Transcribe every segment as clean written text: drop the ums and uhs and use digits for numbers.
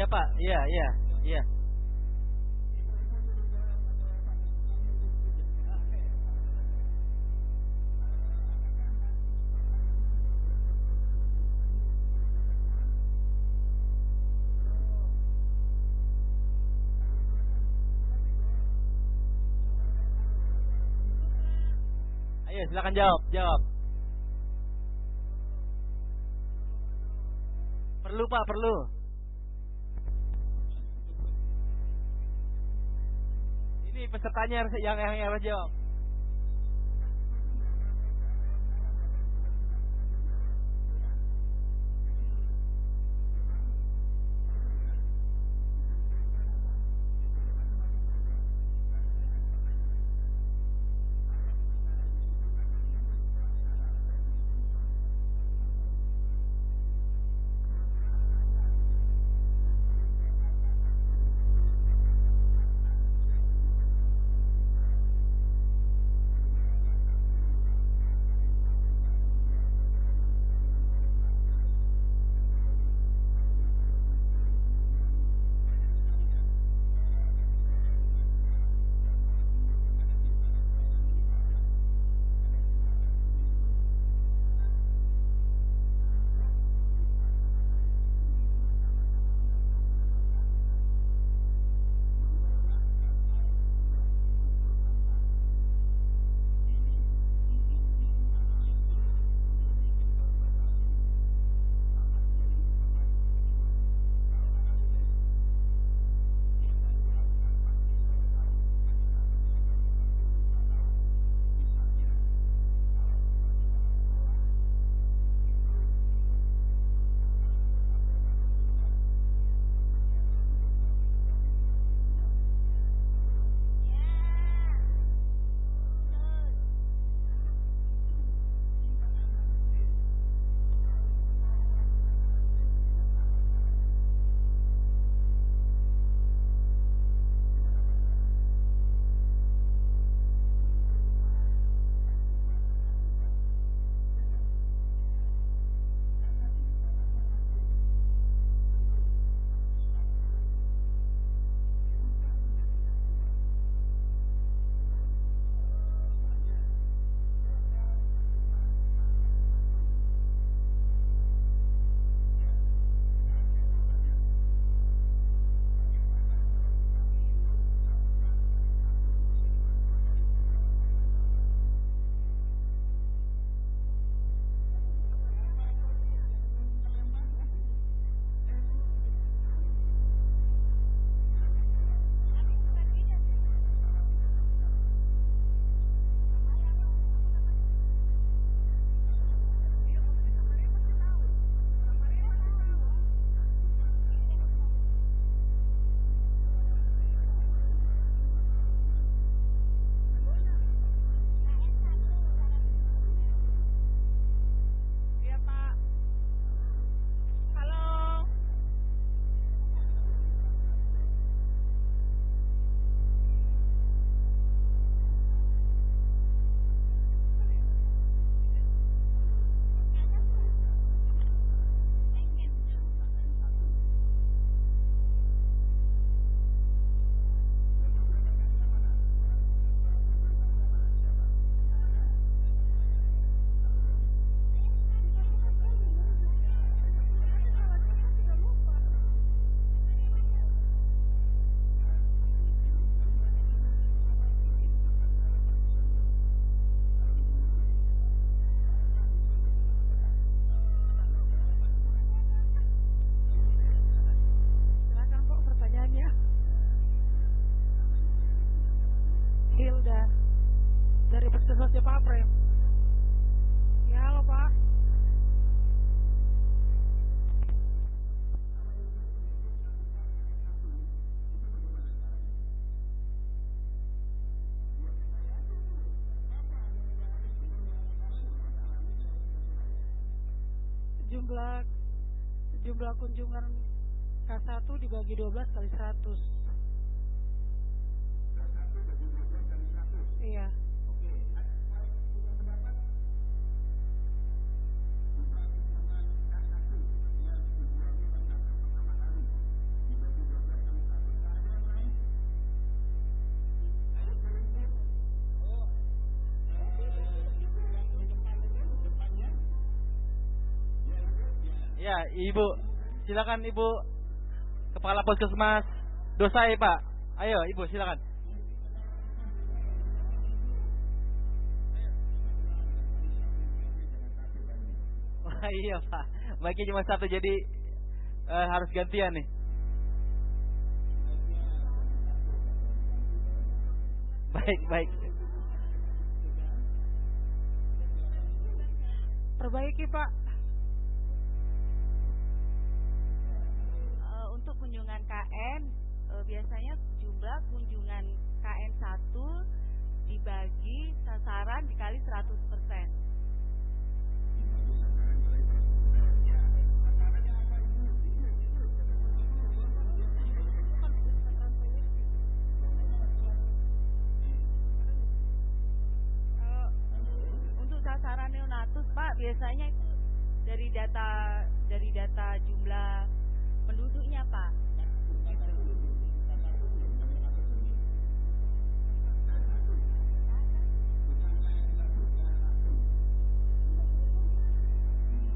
Iya Pak, iya, iya, iya. Ayo silakan jawab, jawab. Perlu Pak, perlu. Ini pesertanya yang harus jawab. Puskesmasnya Pak Prem. Ya, halo Pak. Jumlah kunjungan K1 dibagi 12 kali 100. Iya. Ya, Ibu. Silakan Ibu. Kepala Puskesmas Dosai, Pak. Ayo, Ibu, silakan. Wah, iya, Pak. Mic-nya cuma satu, jadi harus gantian nih. Baik, baik. Perbaiki Pak. Untuk kunjungan KN, biasanya jumlah kunjungan KN 1 dibagi sasaran dikali 100%. Untuk sasaran neonatus Pak, biasanya itu dari data jumlah penduduknya Pak. Gitu.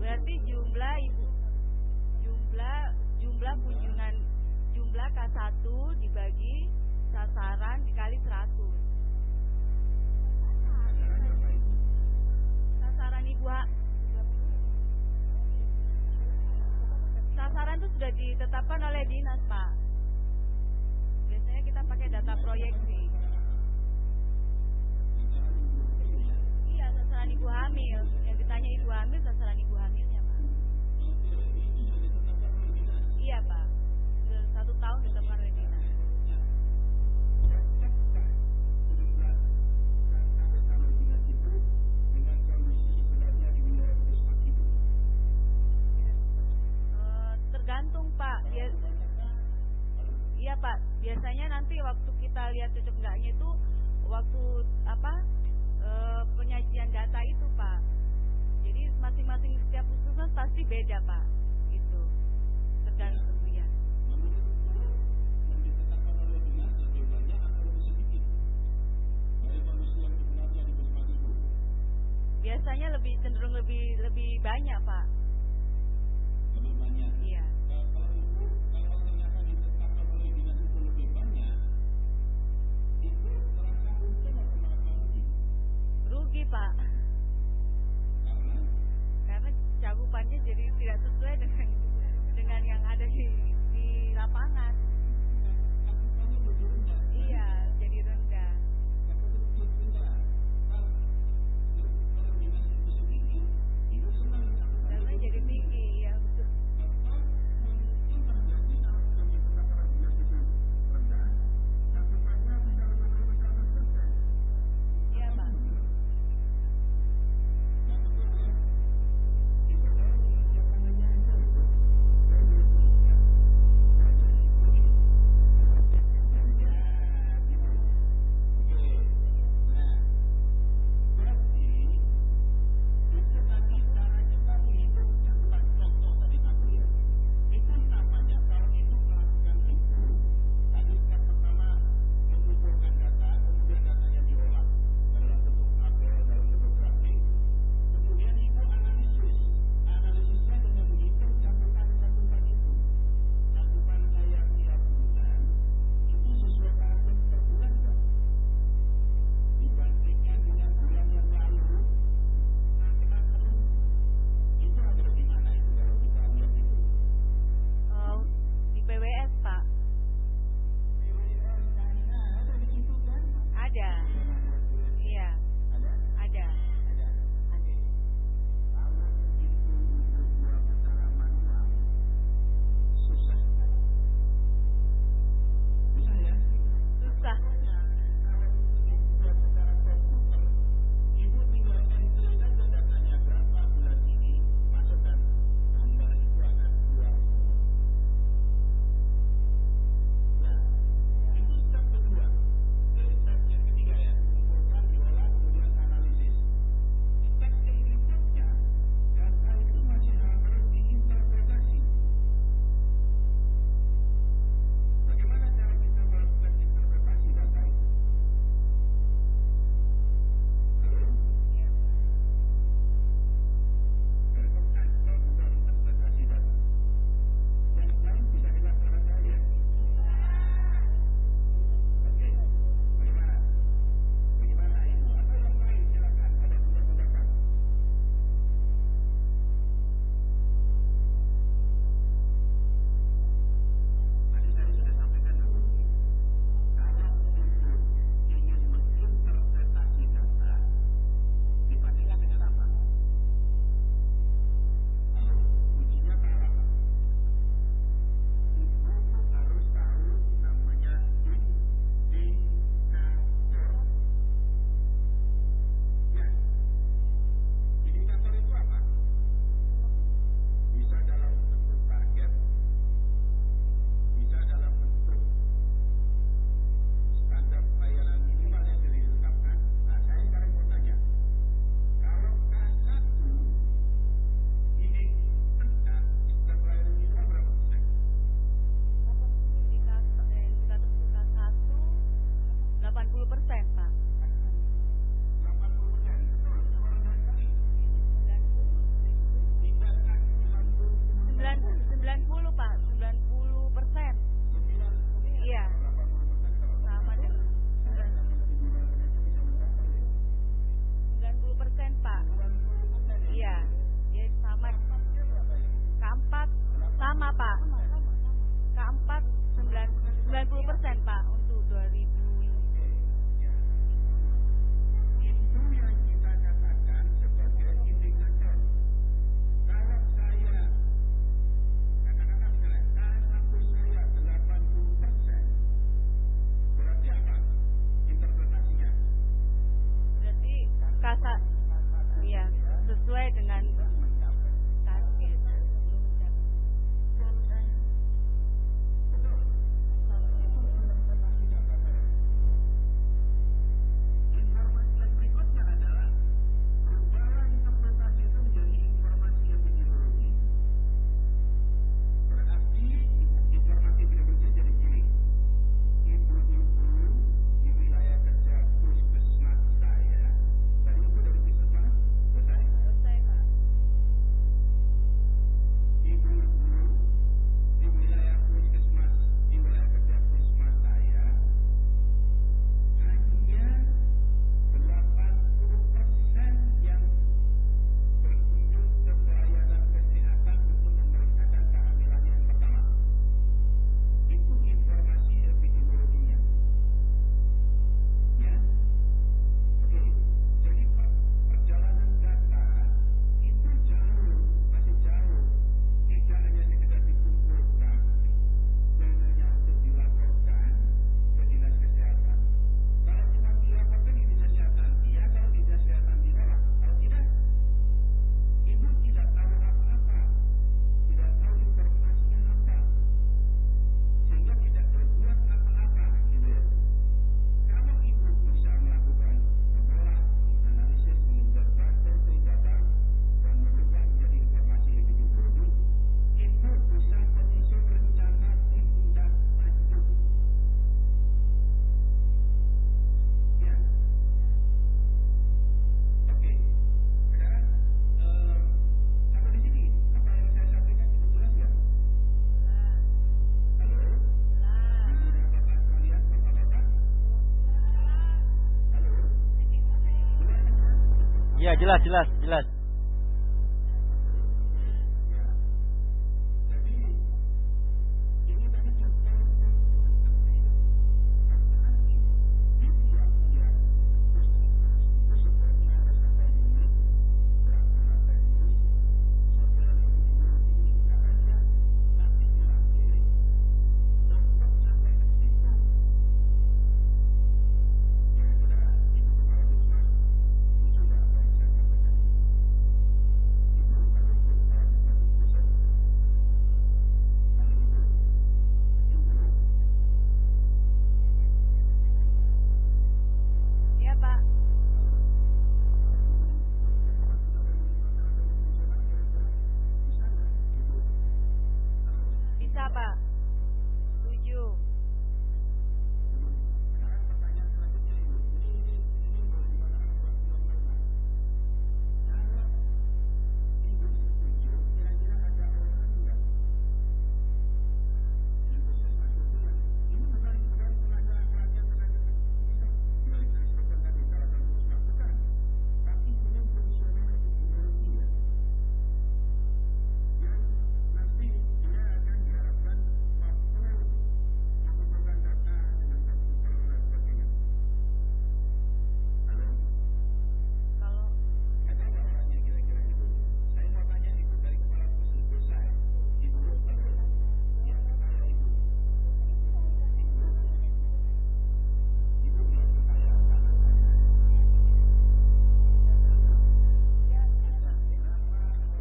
Berarti jumlah kunjungan jumlah K1 dibagi sasaran dikali 100. Sasaran itu sudah ditetapkan oleh dinas Pak. Biasanya kita pakai data proyeksi. Iya, sasaran ibu hamil. Yang ditanya ibu hamil, sasaran ibu hamilnya Pak. Iya Pak. Sudah 1 tahun ditetapkan oleh dinas. Tergantung Pak. Iya Pak. Biasanya nanti waktu kita lihat cocok enggaknya itu waktu penyajian data itu Pak. Jadi masing-masing setiap puskesmas pasti beda Pak. Itu tergantung ya. Biasanya cenderung lebih banyak Pak. Lebih banyak. Iya. Kalau ternyata ditetapkan oleh dinas itu lebih banyak, itu terasa untung atau merasa rugi? Rugi Pak. Karena cakupannya jadi tidak sesuai dengan yang ada di lapangan. Cakupannya lebih rendah. Iya, jadi rendah. Karena Iya, sesuai dengan target. Informasi yang berikutnya adalah perubahan interpretasi itu menjadi informasi epidemiologi. Berarti informasi berikutnya jadi gini. Ibu-ibu di wilayah kerja puskesmas saya, tadi ibu dari puskesmas, selesai? Selesai, Pak. Ibu-ibu di wilayah puskesmas, di wilayah kerja puskesmas saya, hanya 80% yang berkunjung ke pelayanan kesehatan untuk memeriksakan kehamilannya yang pertama. Itu informasi epidemiologinya. Ya. Oke. Jadi perjalanan data itu jauh, masih jauh. Tidak hanya sekedar dikumpulkan dan hanya untuk dilaporkan ke dinas kesehatan. Kalau cuma dilaporkan di dinas kesehatan, iya. Kalau di dinas kesehatan ditolak. Kalau tidak, ibu tidak tahu apa-apa, tidak tahu informasinya apa, sehingga tidak berbuat apa-apa, gitu ya. Kalau ibu bisa melakukan mengolah, menganalisis, membuat data dan merubah menjadi informasi epidemiologi, ibu bisa menyusun rencana tindak lanjut. Ya. Oke. Sekarang sampai di sini apa yang saya sampaikan cukup jelas nggak? Halo? Ibu dan bapak sekalian, bapak-bapak? Halo? Iya, jelas. Ya. Jadi ini tadi contoh berarti di tiap-tiap puskesmas itu sebenarnya ada sampai unit pelaksana teknis sosial epidemiologi karena dia nanti dilatih untuk sampai ke situ. Kira-kira ibu kepala puskesmas itu sudah apa yang saya sampaikan? Ibu kalau ibu kepala puskesmas bisa. Halo ibu. Ibu. Iya, Pak. Bisa, Pak. Setuju. Sekarang pertanyaan selanjutnya ibu, ini boleh dikatakan buat film-filman. Kalau ibu setuju, kira-kira ada orang enggak di puskesmas itu yang ini bukan tenaga pelatihan tenaga bisa dari Kristen tadi salah satu puskesmas bukan, tapi ini fungsional epidemiologi ya. Yang nanti dia akan diharapkan mampu mengumpulkan data dengan komputer dan sebagainya. Halo? Kalau Ada nggak orangnya kira-kira ibu? Saya mau tanya ibu dari kepala puskesmas desa ya. Ibu, halo? Ya, saya ibu. Ibu belum percaya.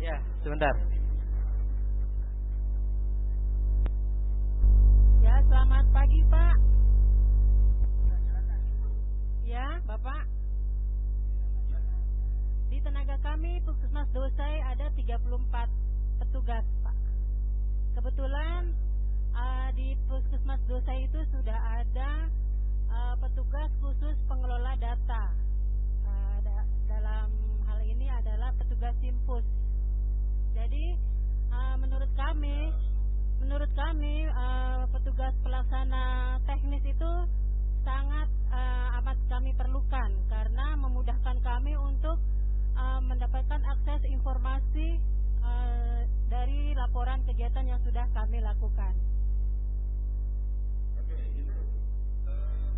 Iya, sebentar. Ya, selamat pagi, Pak. Ya, Bapak. Di tenaga kami Puskesmas Dosai ada 34 petugas, Pak. Kebetulan di Puskesmas Dosai itu sudah ada petugas khusus pengelola data. Dalam hal ini adalah petugas Simpus. Jadi menurut kami petugas pelaksana teknis itu sangat amat kami perlukan karena memudahkan kami untuk mendapatkan akses informasi dari laporan kegiatan yang sudah kami lakukan. Oke, ibu.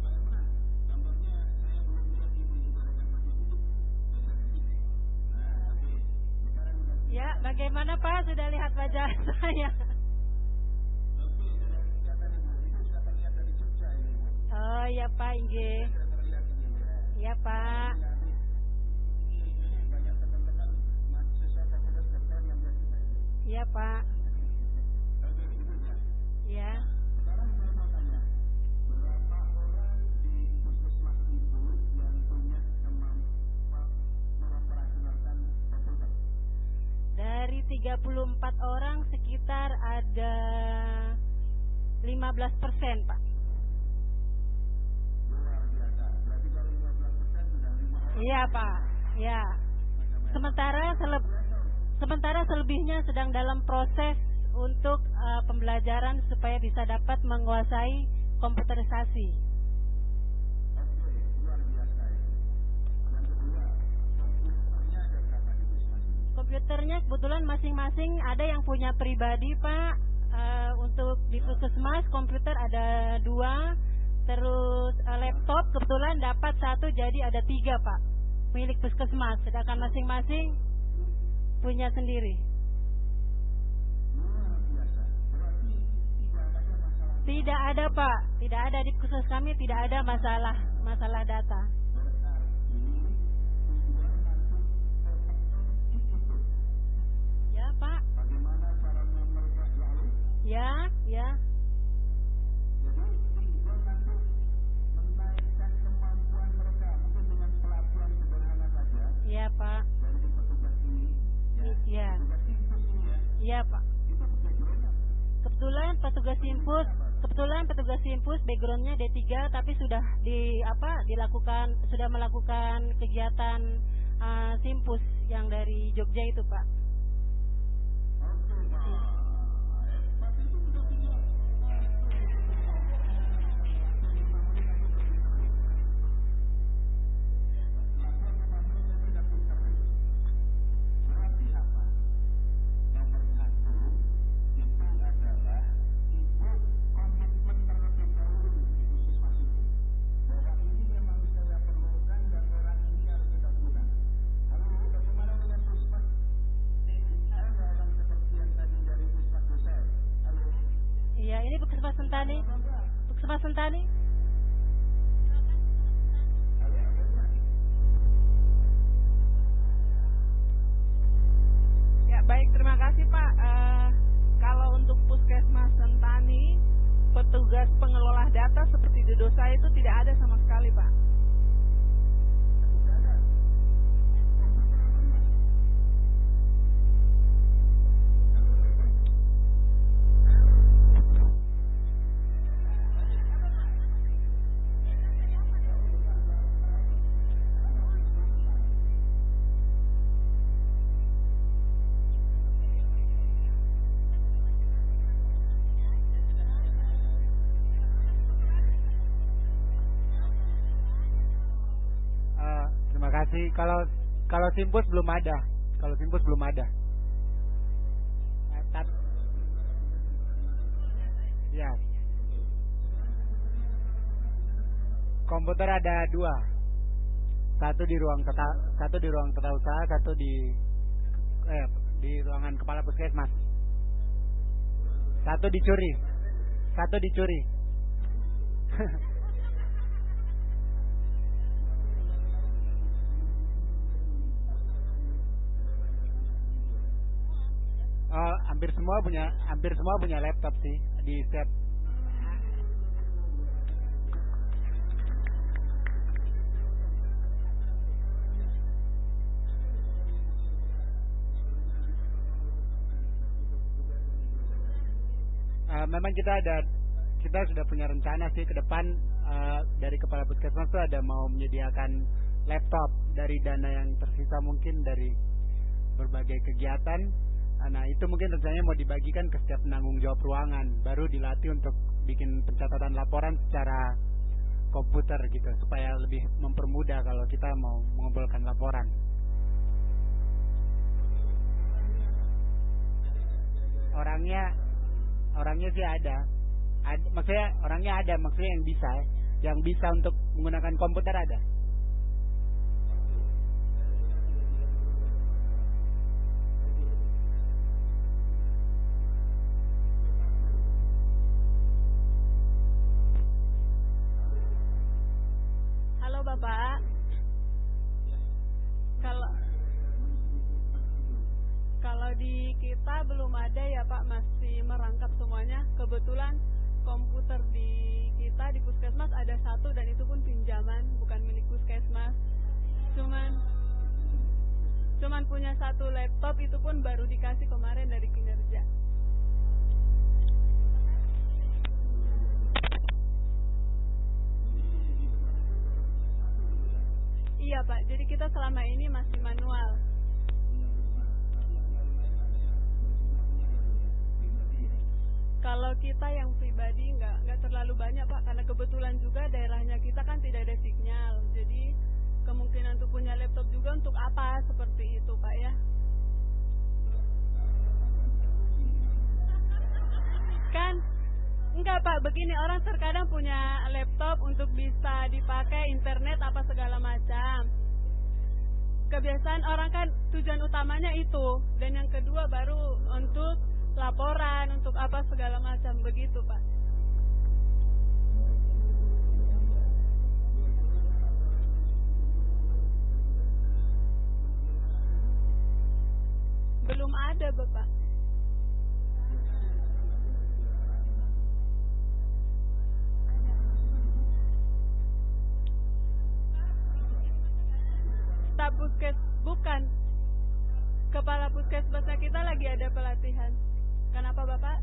Bagaimana? Gambarnya saya belum lihat ibu karena masih sibuk. Nah, tapi sekarang udah. Ya, bagaimana Pak? Sudah lihat wajah saya? Oke, sudah kelihatan ibu. Ibu sudah terlihat dari Jogja ini ibu. Oh iya Pak, Inge. Sudah terlihat ini ya. Iya Pak. Ini Iya, Pak. Ya. Sekarang saya mau tanya, berapa orang di puskesmas itu yang punya kemampuan mengoperasionalkan komputer? Dari 34 orang sekitar ada 15%, Pak. Luar biasa. Berarti kalau 15% sudah 5 orang. Iya, Pak. Ya. Sementara selebihnya sedang dalam proses untuk pembelajaran supaya bisa dapat menguasai komputerisasi. Oke, luar biasa itu. Yang kedua, komputernya ada berapa di puskesmas ini? Komputernya kebetulan masing-masing ada yang punya pribadi, Pak. Untuk di puskesmas komputer ada 2, terus laptop kebetulan dapat 1, jadi ada 3, Pak, milik puskesmas. Sedangkan masing-masing punya sendiri. Luar biasa. Berarti tidak ada masalah. Tidak ada, Pak. Tidak ada di puskesmas kami, tidak ada masalah data. Berarti tinggal nanti otak-otik itu. Ya, Pak. Bagaimana caranya mereka lalu? Ya. Jadi tinggal nanti menaikkan kemampuan mereka mungkin dengan pelatihan sederhana saja Iya, Pak. dari petugas ini ya. Iya. Petugas Simpus ini ya. Iya, Pak. Itu backgroundnya. Kebetulan petugas Simpus backgroundnya D3 tapi sudah melakukan kegiatan Simpus yang dari Jogja itu, Pak. Oke, hebat itu sudah punya. Berarti apa? Nomor 1 itu adalah ibu komitmen terlebih dahulu di puskesmas itu bahwa ini memang saya perlukan dan orang ini harus kita gunakan. Halo, bagaimana dengan puskesmas? Ada orang seperti yang tadi dari puskesmas desa. Halo. Iya, ini Puskesmas Sentani. Puskesmas Sentani. Halo, Ya, baik, terima kasih Pak. Kalau untuk Puskesmas Sentani, petugas pengelola data seperti di Dosa itu tidak ada sama sekali, Pak. Terima kasih. Kalau Simpus belum ada. Ya. Komputer ada 2. Satu di ruang tata usaha, satu di ruangan kepala puskesmas. Satu dicuri. Hampir semua punya laptop sih di set. Memang kita sudah punya rencana sih ke depan, dari kepala puskesmas itu ada mau menyediakan laptop dari dana yang tersisa mungkin dari berbagai kegiatan. Nah, itu mungkin rencananya mau dibagikan ke setiap penanggung jawab ruangan, baru dilatih untuk bikin pencatatan laporan secara komputer gitu, supaya lebih mempermudah kalau kita mau mengumpulkan laporan. Orangnya sih ada, maksudnya orangnya ada, maksudnya yang bisa untuk menggunakan komputer ada. Halo Bapak. Kalau di kita belum merangkap semuanya. Kebetulan komputer di kita di puskesmas ada 1 dan itu pun pinjaman, bukan milik puskesmas. Cuman punya 1 laptop, itu pun baru dikasih kemarin dari kinerja. Iya Pak, jadi kita selama ini masih manual. Kalau kita yang pribadi nggak terlalu banyak Pak, karena kebetulan juga daerahnya kita kan tidak ada sinyal. Jadi kemungkinan untuk punya laptop juga untuk apa seperti itu Pak ya. Kan enggak Pak, begini, orang terkadang punya laptop untuk bisa dipakai internet apa segala macam. Kebiasaan orang kan tujuan utamanya itu, dan yang kedua baru untuk laporan, untuk apa segala macam, begitu Pak. Belum ada Bapak. Staf bukan. Kepala puskesmasnya kita lagi ada pelatihan. Kenapa Bapak?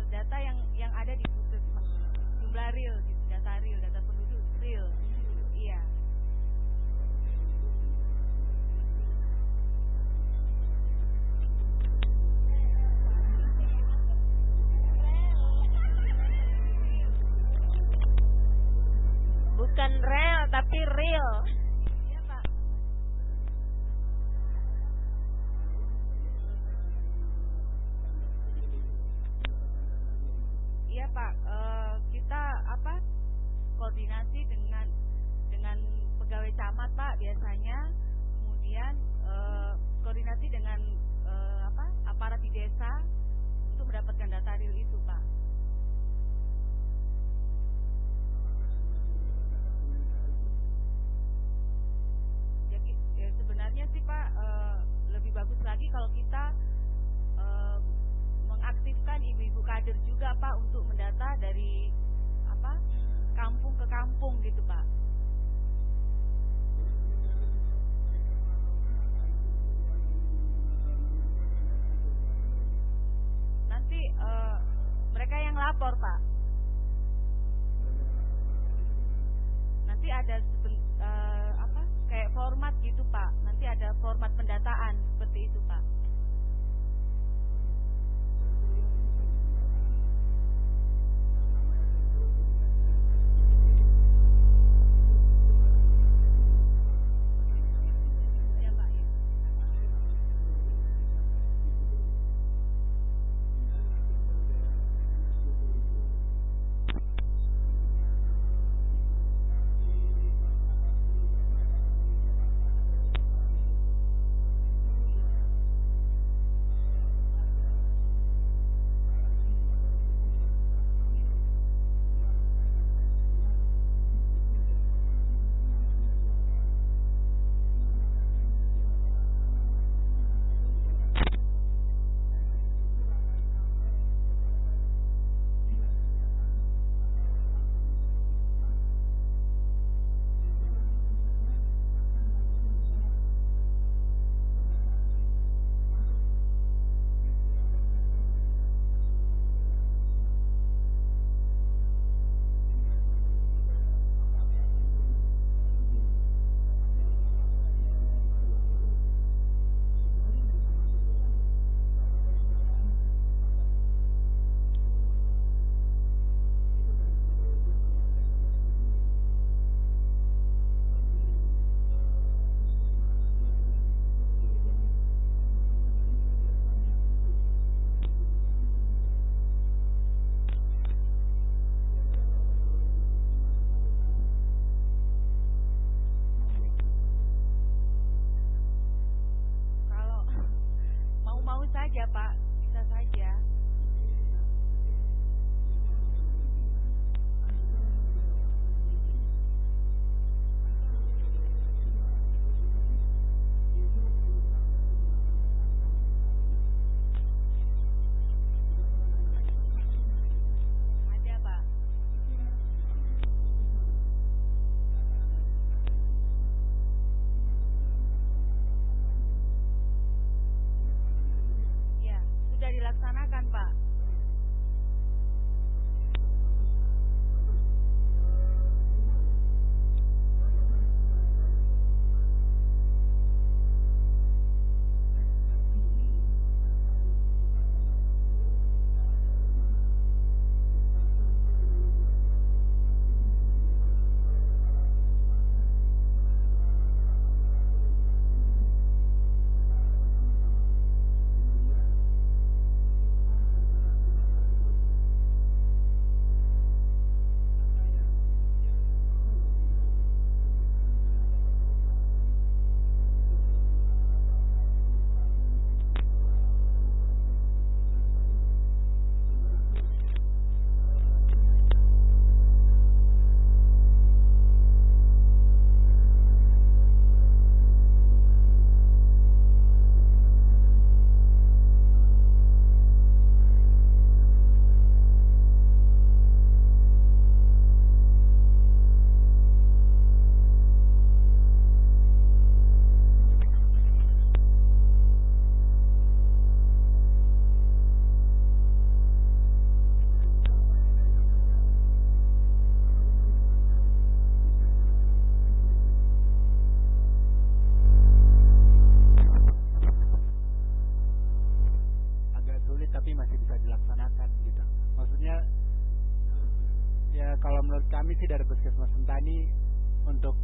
Data yang ada di puskesmas, jumlah real, data real, data penduduk real, iya. Bukan rel tapi real. Iya Pak. Iya Pak, kita koordinasi dengan pegawai camat Pak biasanya, kemudian koordinasi dengan aparat di desa untuk mendapatkan data real itu Pak. Ya, sebenarnya sih Pak, lebih bagus lagi kalau kita mengaktifkan ibu-ibu kader juga Pak untuk mendata dari kampung ke kampung gitu Pak. Nanti mereka yang format gitu Pak. Nanti ada format pendataan seperti itu Pak. Saja Pak, bisa saja. Ada Pak. Ya, sudah dilaksanakan Pak. kalau menurut kami sih dari Puskesmas Sentani untuk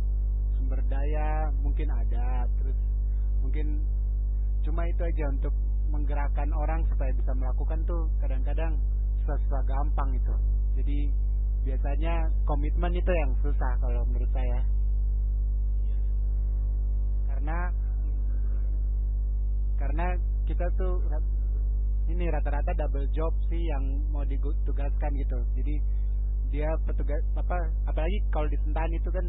sumber daya mungkin ada, terus mungkin cuma itu aja untuk menggerakkan orang supaya bisa melakukan tuh kadang-kadang susah gampang itu. Jadi biasanya komitmen itu yang susah kalau menurut saya. Karena kita tuh ini rata-rata double job sih yang mau ditugaskan gitu. Jadi dia petugas apalagi kalau di Sentani itu kan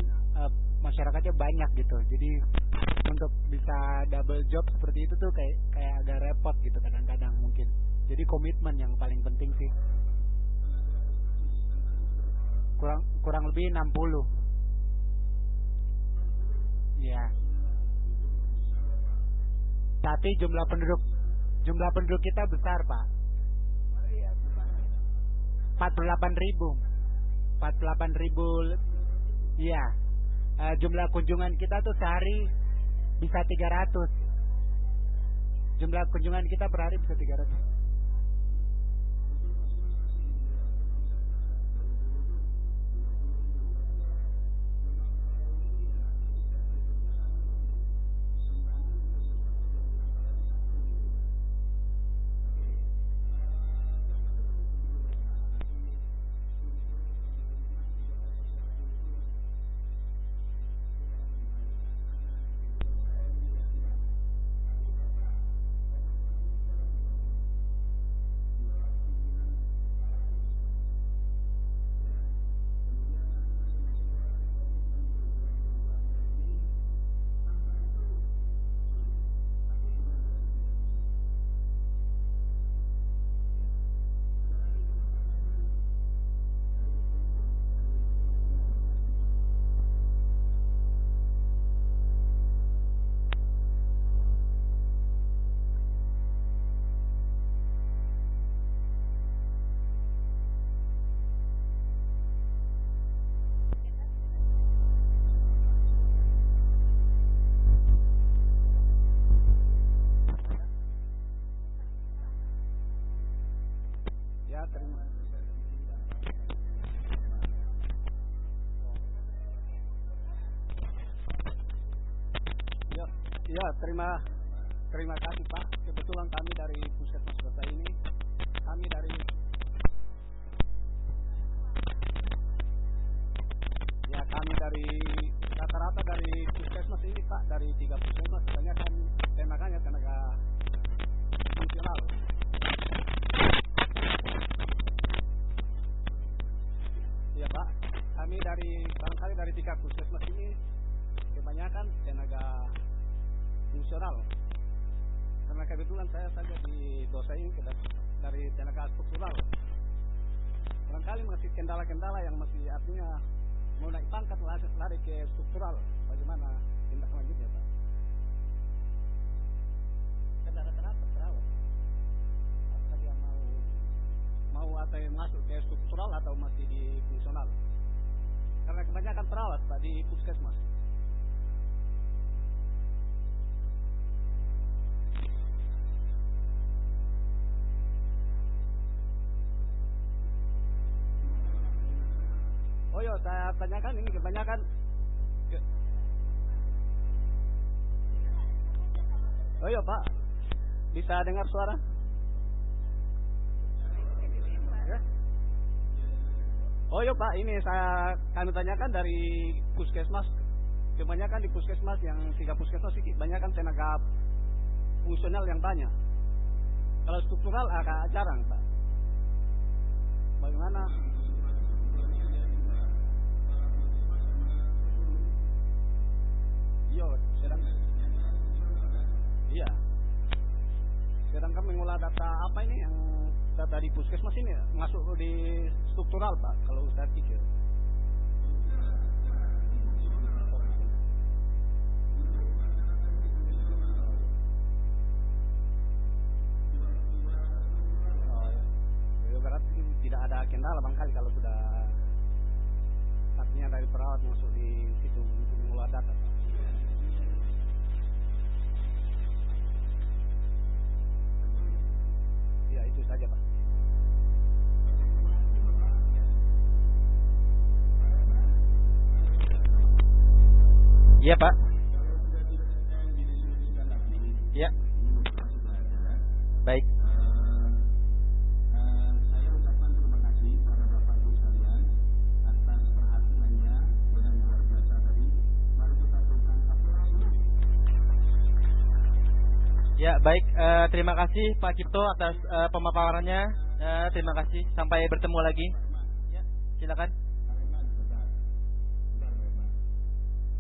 masyarakatnya banyak gitu. Jadi untuk bisa double job seperti itu tuh kayak agak repot gitu kadang-kadang mungkin. Jadi komitmen yang paling penting sih. Kurang lebih 60. Iya. Tapi jumlah penduduk kita besar, Pak. 48.000. Iya. Jumlah kunjungan kita tuh sehari bisa 300. Jumlah kunjungan kita per hari bisa 300. Ya, terima kasih Pak. Kebetulan kami dari Puskesmas Kota ini, kami dari rata-rata dari Puskesmas ini Pak, dari 3 Puskesmas kebanyakan tembakannya tenaga fungsional. Iya Pak, kami barangkali dari 3 Puskesmas ini kebanyakan tenaga fungsional. Karena kebetulan saya saja di dosa ini dari tenaga struktural. Barangkali masih kendala-kendala yang masih artinya mau naik pangkat lari ke struktural. Bagaimana tindak lanjutnya Pak? Kendala-kendala perawat. Apakah dia mau atau masuk ke struktural atau masih di fungsional? Karena kebanyakan perawat Pak di Puskesmas. Oh iya, saya tanyakan ini kebanyakan Oh iya Pak, bisa dengar suara? Ya? Oh iya Pak, ini kami tanyakan dari Puskesmas. Kebanyakan di Puskesmas yang 3 Puskesmas ini kebanyakan tenaga fungsional yang banyak. Kalau struktural agak jarang Pak. Bagaimana? Iya. Sedangkan mengolah data apa ini yang data di Puskesmas ini masuk di struktural Pak kalau saya pikir. Berarti tidak ada kendala bangkali kalau sudah artinya dari perawat masuk di situ untuk mengolah data Pak. Ya itu saja Pak. Iya Pak. Ya. Baik. Saya ucapkan terima kasih kepada Bapak Ibu sekalian atas perhatiannya yang luar biasa tadi. Mari kita berikan aplaus. Ya baik, terima kasih Pak Cipto atas pemaparannya. Terima kasih. Sampai bertemu lagi. Ya, silakan.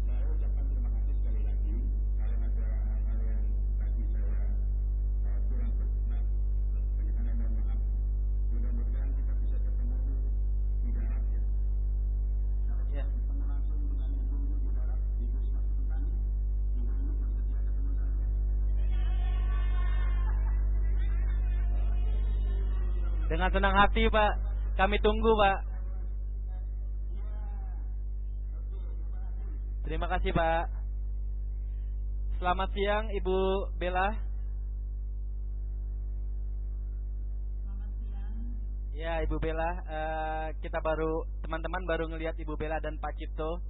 Saya ucapkan terima kasih sekali lagi. Kalau ada hal-hal yang tadi saya kurang berkenan, bagaimana mohon maaf. Mudah-mudahan kita bisa ketemu di darat ya. Kalau kita ketemu langsung dengan ibu-ibu di darat di Puskesmas Petani, ibu-ibu bersedia ketemu saya. Dengan senang hati Pak, kami tunggu Pak. Terima kasih Pak. Selamat siang Ibu Bella. Selamat siang. Ya Ibu Bella, teman-teman baru ngelihat Ibu Bella dan Pak Cipto.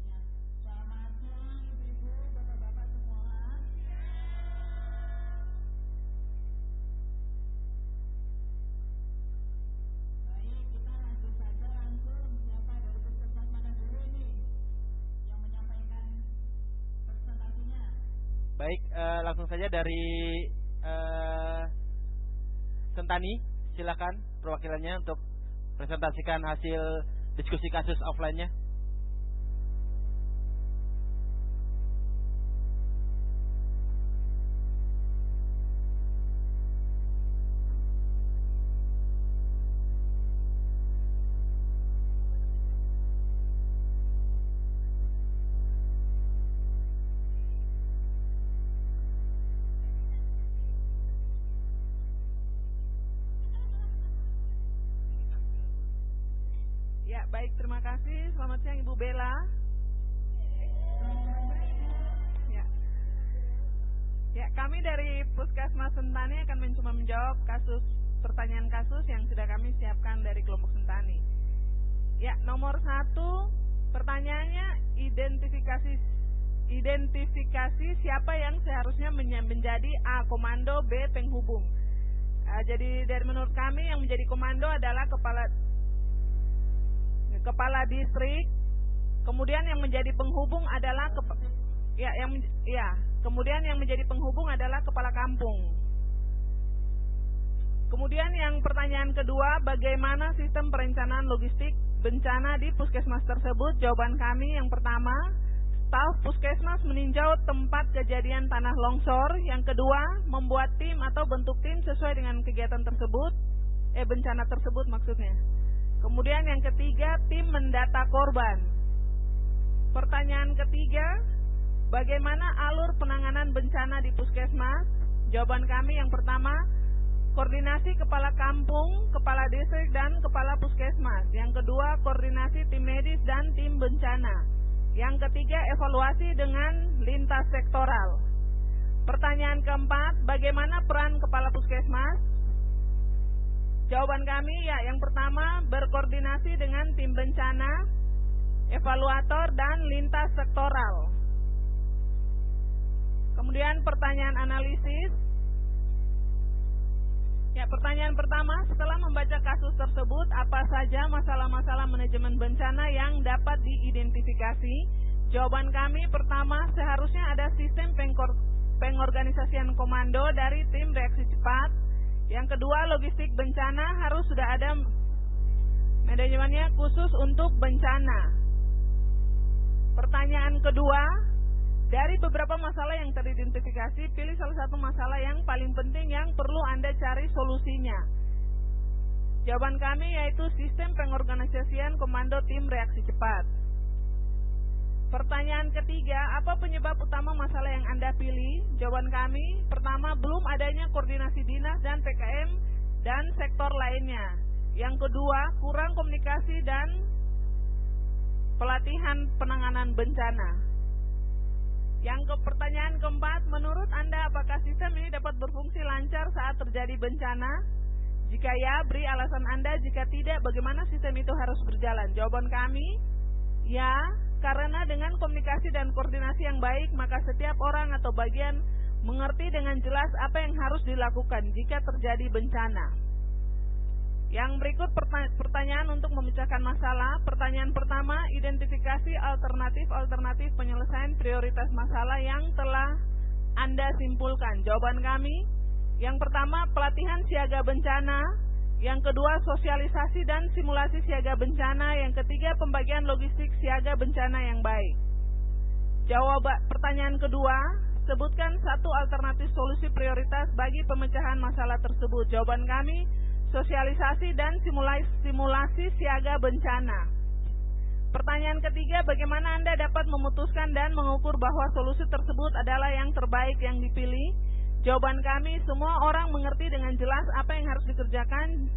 Ya, selamat siang Ibu-ibu, Bapak-bapak semua. Baik, kita langsung saja siapa dari puskesmas mana dulu ini yang menyampaikan presentasinya. Baik, langsung saja dari Sentani, silakan perwakilannya untuk presentasikan hasil diskusi kasus offline-nya. Ya, baik, terima kasih. Selamat siang Ibu Bella. Ya, kami dari Puskesmas Sentani akan mencoba menjawab pertanyaan kasus yang sudah kami siapkan dari kelompok Sentani. Ya, nomor 1, pertanyaannya identifikasi siapa yang seharusnya menjadi A. Komando, B. Penghubung. Jadi dari menurut kami yang menjadi komando adalah kepala distrik, kemudian yang menjadi penghubung adalah kemudian yang menjadi penghubung adalah kepala kampung. Kemudian yang pertanyaan kedua, bagaimana sistem perencanaan logistik bencana di puskesmas tersebut? Jawaban kami yang pertama, staf puskesmas meninjau tempat kejadian tanah longsor. Yang kedua, membuat tim atau bentuk tim sesuai dengan kegiatan tersebut, bencana tersebut maksudnya. Kemudian yang ketiga, tim mendata korban. Pertanyaan ketiga, bagaimana alur penanganan bencana di puskesmas? Jawaban kami yang pertama, koordinasi kepala kampung, kepala distrik, dan kepala puskesmas. Yang kedua, koordinasi tim medis dan tim bencana. Yang ketiga, evaluasi dengan lintas sektoral. Pertanyaan keempat, bagaimana peran kepala puskesmas? Jawaban kami yang pertama, berkoordinasi dengan tim bencana, evaluator, dan lintas sektoral. Kemudian pertanyaan analisis. Pertanyaan pertama, setelah membaca kasus tersebut, apa saja masalah-masalah manajemen bencana yang dapat diidentifikasi? Jawaban kami pertama, seharusnya ada sistem pengorganisasian komando dari tim reaksi cepat. Yang kedua, logistik bencana harus sudah ada manajemennya khusus untuk bencana. Pertanyaan kedua, dari beberapa masalah yang teridentifikasi, pilih salah satu masalah yang paling penting yang perlu Anda cari solusinya. Jawaban kami yaitu sistem pengorganisasian komando tim reaksi cepat. Pertanyaan ketiga, apa penyebab utama masalah yang Anda pilih? Jawaban kami, pertama, belum adanya koordinasi dinas dan PKM dan sektor lainnya. Yang kedua, kurang komunikasi dan pelatihan penanganan bencana. Pertanyaan keempat, menurut Anda apakah sistem ini dapat berfungsi lancar saat terjadi bencana? Jika ya, beri alasan Anda. Jika tidak, bagaimana sistem itu harus berjalan? Jawaban kami, ya, karena dengan komunikasi dan koordinasi yang baik, maka setiap orang atau bagian mengerti dengan jelas apa yang harus dilakukan jika terjadi bencana. Yang berikut pertanyaan untuk memecahkan masalah. Pertanyaan pertama, identifikasi alternatif penyelesaian prioritas masalah yang telah Anda simpulkan. Jawaban kami, yang pertama, pelatihan siaga bencana. Yang kedua, sosialisasi dan simulasi siaga bencana. Yang ketiga, pembagian logistik siaga bencana yang baik. Pertanyaan kedua, sebutkan satu alternatif solusi prioritas bagi pemecahan masalah tersebut. Jawaban kami, sosialisasi dan simulasi siaga bencana. Pertanyaan ketiga, bagaimana Anda dapat memutuskan dan mengukur bahwa solusi tersebut adalah yang terbaik yang dipilih? Jawaban kami, semua orang mengerti dengan jelas apa yang harus dikerjakan.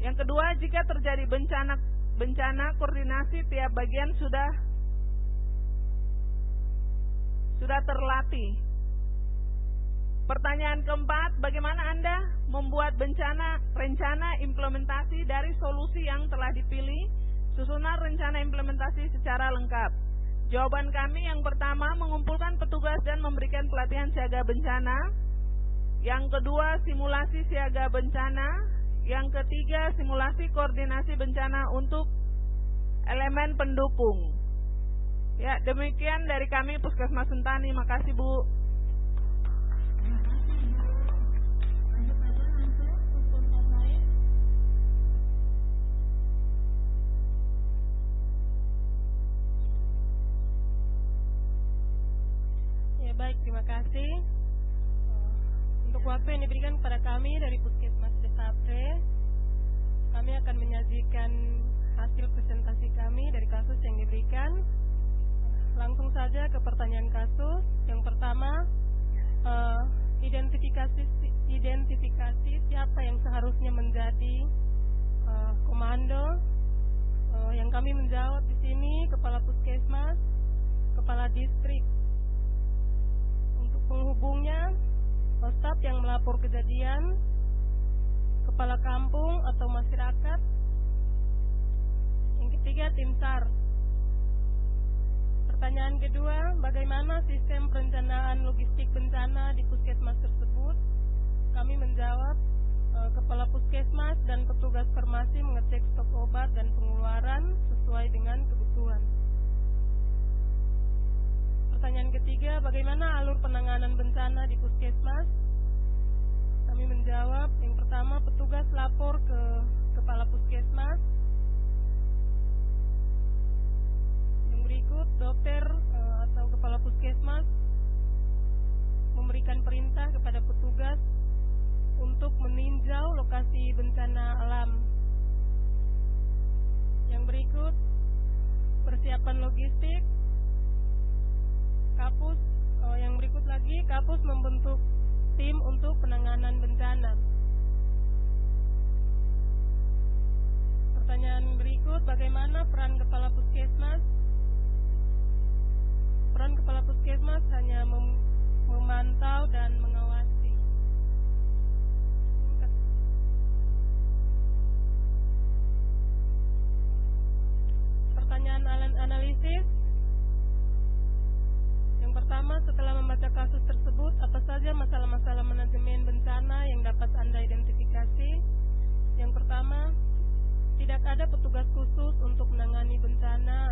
Yang kedua, jika terjadi bencana koordinasi tiap bagian sudah sudah terlatih. Pertanyaan keempat, bagaimana Anda membuat rencana implementasi dari solusi yang telah dipilih? Susunan rencana implementasi secara lengkap. Jawaban kami yang pertama, mengumpulkan petugas dan memberikan pelatihan siaga bencana. Yang kedua, simulasi siaga bencana. Yang ketiga, simulasi koordinasi bencana untuk elemen pendukung. Ya, demikian dari kami Puskesmas Sentani. Makasih Bu. Ya baik, terima kasih. Untuk waktu yang diberikan kepada kami dari Puskesmas Desa Apre, kami akan menyajikan hasil presentasi kami dari kasus yang diberikan. Langsung saja ke pertanyaan kasus. Yang pertama, identifikasi siapa yang seharusnya menjadi komando. Yang kami menjawab di sini kepala puskesmas, kepala distrik. Untuk penghubungnya, staf yang melapor kejadian, kepala kampung atau masyarakat. Yang ketiga, tim SAR. Pertanyaan kedua, bagaimana sistem perencanaan logistik bencana di puskesmas tersebut? Kami menjawab, kepala puskesmas dan petugas farmasi mengecek stok obat dan pengeluaran sesuai dengan kebutuhan. Pertanyaan ketiga, bagaimana alur penanganan bencana di puskesmas? Kami menjawab, yang pertama, petugas lapor ke kepala puskesmas. Yang berikut, dokter atau kepala puskesmas memberikan perintah kepada petugas untuk meninjau lokasi bencana alam. Yang berikut, persiapan logistik. Kapus, yang berikut lagi, Kapus membentuk tim untuk penanganan bencana. Pertanyaan berikut, bagaimana peran kepala puskesmas? Peran kepala puskesmas hanya memantau dan mengawasi. Pertanyaan analisis. Yang pertama, setelah membaca kasus tersebut, apa saja masalah-masalah manajemen bencana yang dapat Anda identifikasi? Yang pertama, tidak ada petugas khusus untuk menangani bencana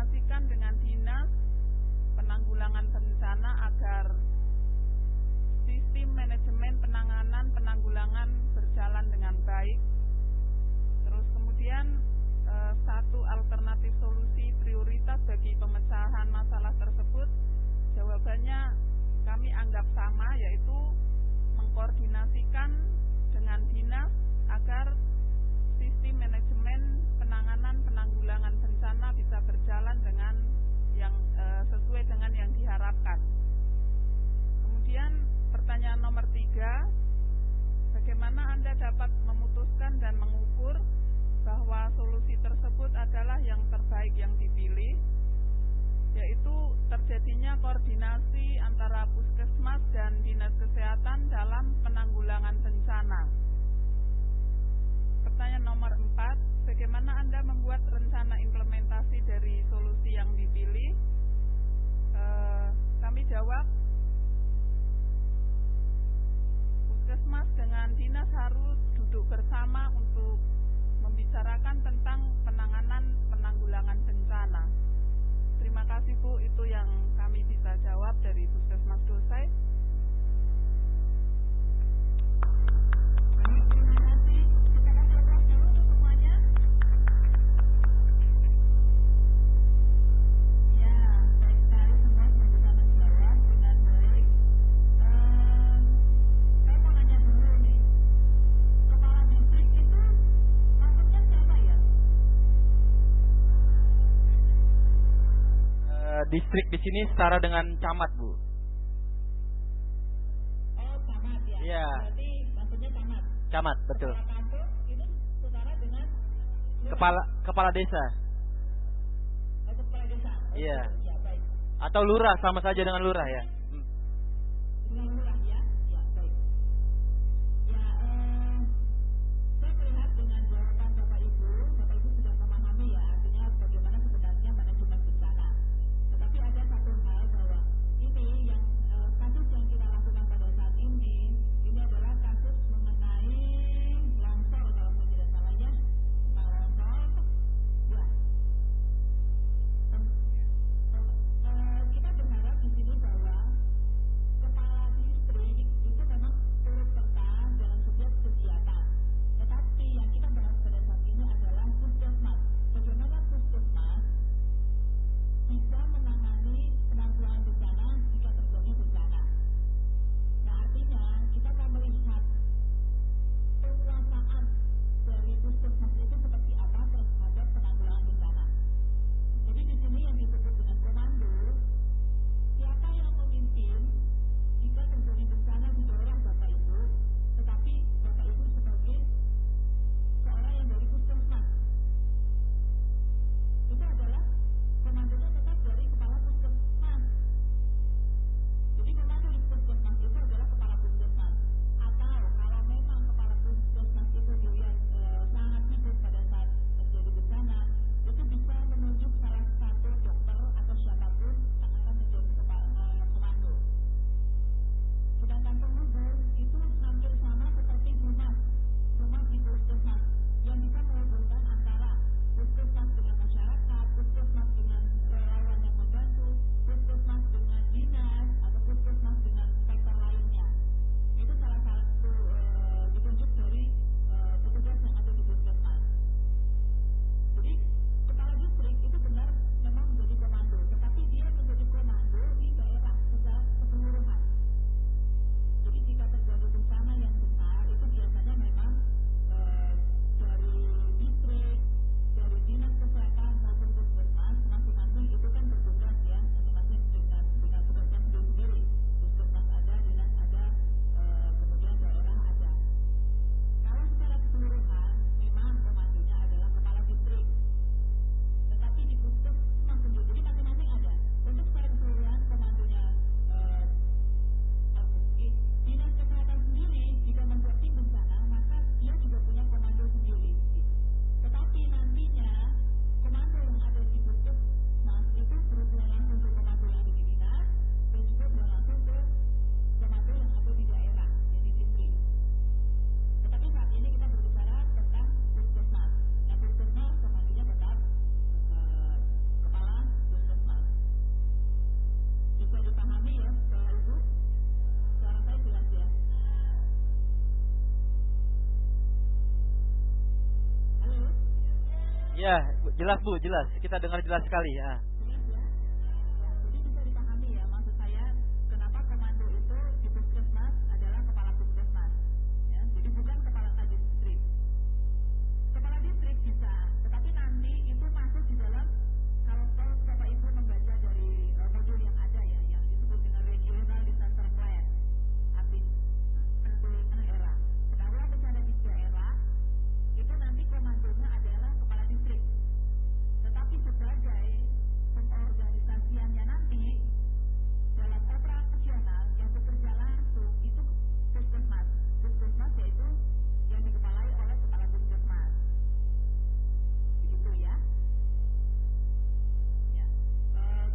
mengkoordinasikan dengan Dinas Penanggulangan Bencana agar sistem manajemen penanganan penanggulangan berjalan dengan baik. Terus kemudian satu alternatif solusi prioritas bagi pemecahan masalah tersebut, jawabannya kami anggap sama, yaitu mengkoordinasikan dengan dinas agar sistem manajemen penanganan penanggulangan bencana bisa berjalan dengan yang sesuai dengan yang diharapkan. Kemudian pertanyaan nomor 3, bagaimana Anda dapat memutuskan dan mengukur bahwa solusi tersebut adalah yang terbaik yang dipilih, yaitu terjadinya koordinasi antara puskesmas dan dinas kesehatan dalam penanggulangan bencana. Pertanyaan nomor 4, bagaimana Anda membuat rencana implementasi dari solusi yang dipilih? Kami jawab, puskesmas dengan dinas harus duduk bersama untuk membicarakan tentang penanganan penanggulangan bencana. Terima kasih Bu, itu yang kami bisa jawab dari Puskesmas Dosai. Terima kasih. Kita kasih aplaus dulu untuk semuanya. Ya, baik sekali, semua sudah bisa menjawab dengan baik. Saya mau nanya dulu nih, kepala distrik itu maksudnya siapa ya? Distrik di sini setara dengan camat, Bu. Oh, camat ya. Iya. Berarti maksudnya camat. Camat, betul. Kepala kampung itu setara dengan Kepala desa. kepala desa. Iya. Ya, baik. Atau lurah, sama saja dengan lurah ya. Dengan lurah ya. Ya, baik. Ya, saya melihat dengan jawaban Bapak Ibu sudah memahami ya, artinya bagaimana sebenarnya manajemen bencana. Tetapi ada satu hal bahwa ini yang kasus yang kita lakukan pada saat ini adalah kasus mengenai longsor, kalau saya tidak salah ya, longsor. Ya. Kita berharap di sini bahwa Ya, jelas Bu, jelas. Kita dengar jelas sekali ya. Jadi bisa dipahami ya, maksud saya kenapa komando itu di puskesmas adalah kepala puskesmas, ya. Jadi bukan kepala distrik. Kepala distrik bisa, tetapi nanti itu masuk di dalam kalau Bapak Ibu membaca dari modul yang ada ya, yang disebut dengan regional disaster plan, artinya penanggulangan daerah. Penanggulangan bencana di daerah itu nanti komandonya adalah kepala distrik. Tetapi sebagai pengorganisasiannya nanti dalam operasional yang bekerja langsung itu puskesmas. Puskesmas yaitu yang dikepalai oleh kepala puskesmas. Begitu ya. Ya.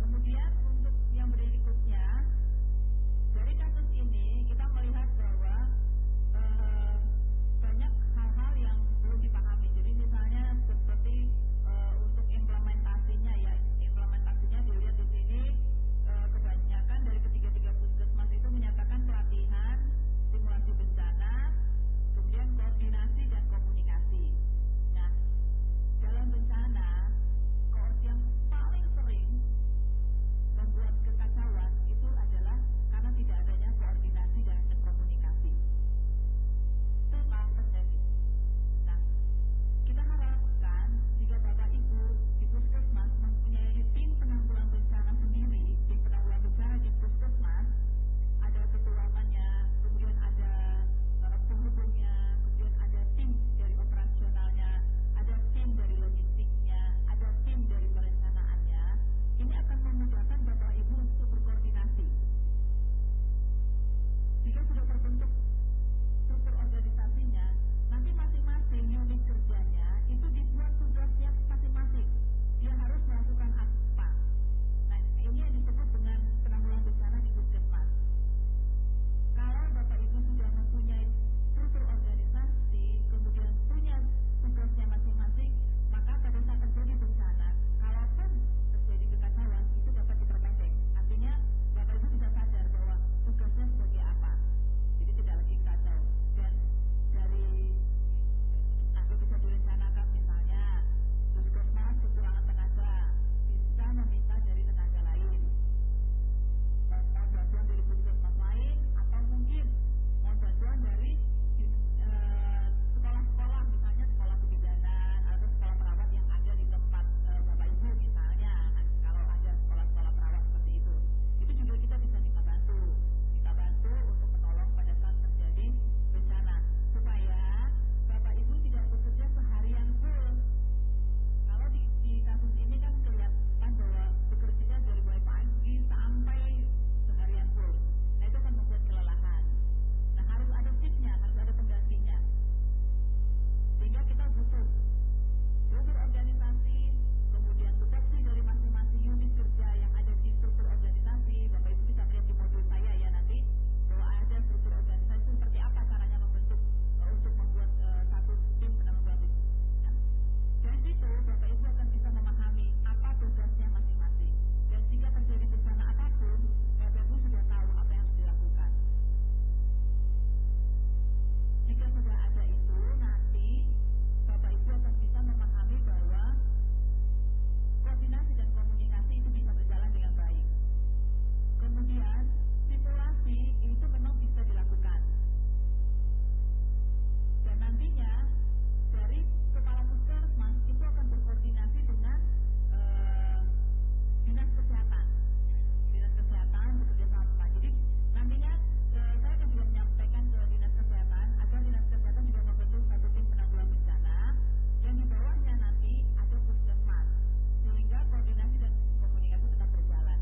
Kemudian untuk yang berikutnya, dari kasus ini kita melihat bahwa banyak hal-hal yang belum dipahami. Jadi misalnya seperti untuk implementasinya ya, implementasinya dilihat di sini kebanyakan dari ketiga-tiga puskesmas itu menyatakan pelatihan, simulasi bencana, kemudian koordinasi dan komunikasi. Nah, dalam bencana yang paling sering membuat kekacauan itu adalah karena tidak adanya koordinasi dan komunikasi. Itu yang terjadi. Nah, kita harapkan jika Bapak Ibu di puskesmas mempunyai tim penanggulang bencana sendiri, tim penanggulang bencana di puskesmas, ada ketuanya, kemudian ada penghubungnya, kemudian ada tim dari operasionalnya, ada tim dari logistiknya, ada tim dari perencanaannya. Ini akan memudahkan Bapak Ibu untuk berkoordinasi. Jika sudah terbentuk struktur organisasinya, nanti masing-masing unit kerjanya itu dibuat tugasnya masing-masing. Dia harus melakukan apa. Nah, ini yang disebut dengan penanggulangan bencana di puskesmas. Kalau Bapak Ibu sudah mempunyai struktur organisasi, kemudian punya tugasnya masing-masing, maka pada saat terjadi bencana, kalaupun terjadi kekacauan, itu dapat diperpendek. Artinya Bapak Ibu bisa sadar bahwa tugasnya sebagai apa. Jadi tidak lagi kacau. Dan dari aku bisa direncanakan misalnya puskesmas kekurangan tenaga, bisa meminta dari tenaga lain, mau bantuan dari puskesmas lain, atau mungkin mau bantuan dari sekolah-sekolah, misalnya sekolah kebidanan atau sekolah perawat yang ada di tempat Bapak Ibu misalnya. Nah, kalau ada sekolah-sekolah perawat seperti itu juga kita bisa minta bantu untuk menolong pada saat terjadi bencana, supaya Bapak Ibu tidak bekerja seharian full. Kalau di kasus ini kan kelihatan bahwa bekerja dari mulai pagi sampai seharian full. Nah, itu akan membuat kelelahan. Nah, harus ada shiftnya, harus ada penggantinya. Sehingga kita butuh struktur organisasi, kemudian tupoksi dari masing-masing unit kerja yang ada di struktur organisasi. Bapak Ibu bisa melihat di modul saya ya nanti bahwa ada struktur organisasi seperti apa caranya membentuk untuk membuat satu tim penanggulangan bencana. Dari situ Bapak Ibu akan bisa memahami apa tugasnya masing-masing. Dan jika terjadi bencana apapun, Bapak Ibu sudah tahu apa yang harus dilakukan. Jika sudah ada itu, nanti Bapak Ibu akan bisa memahami bahwa koordinasi dan komunikasi itu bisa berjalan dengan baik. Kemudian simulasi itu memang bisa dilakukan. Dan nantinya dari kepala puskesmas itu akan berkoordinasi dengan dinas kesehatan. Dinas kesehatan bekerja sama. Jadi nantinya saya akan juga menyampaikan ke dinas kesehatan agar dinas kesehatan juga membentuk satu tim penanggulangan bencana yang di bawahnya nanti ada puskesmas, sehingga koordinasi dan komunikasi tetap berjalan.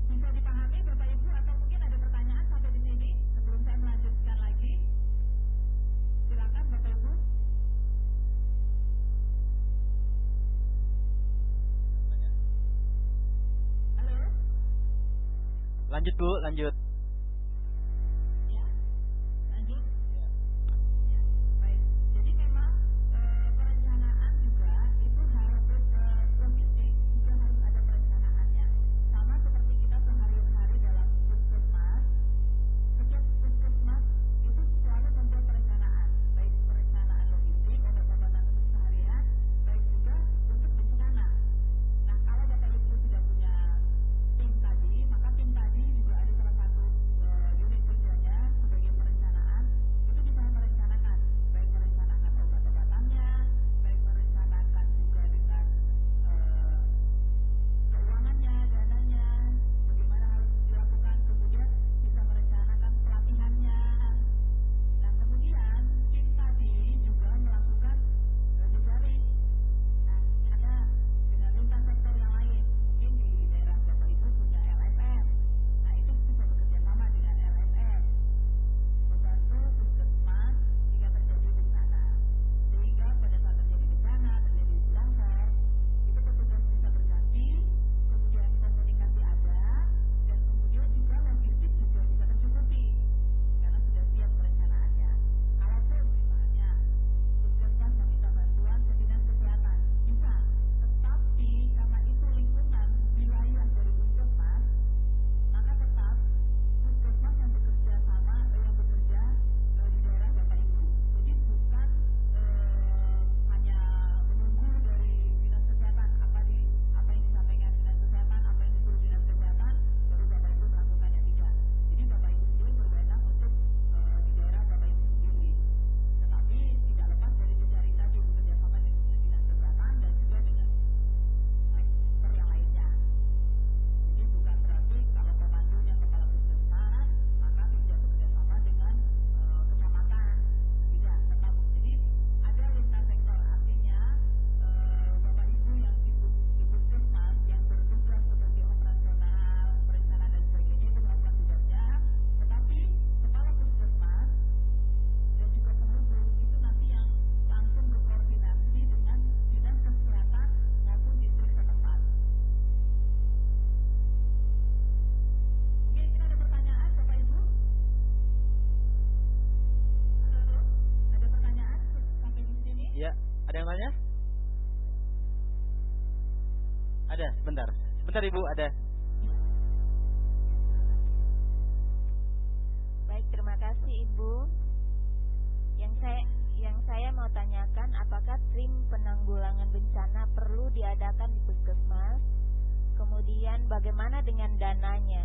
Bisa dipahami Bapak Ibu, atau mungkin ada pertanyaan sampai di sini sebelum saya melanjutkan lagi? Silakan Bapak Ibu. Halo? Lanjut Bu, lanjut. Ya, lanjut. Ya, baik. Jadi memang perencanaan juga itu harus logistik juga harus ada perencanaannya. Sama seperti kita sehari-hari dalam puskesmas, setiap puskesmas itu selalu membuat perencanaan, baik perencanaan logistik, obat-obatan untuk Ada, sebentar. Sebentar Ibu, ada. Baik, terima kasih Ibu. Yang saya mau tanyakan, apakah tim penanggulangan bencana perlu diadakan di puskesmas? Kemudian bagaimana dengan dananya,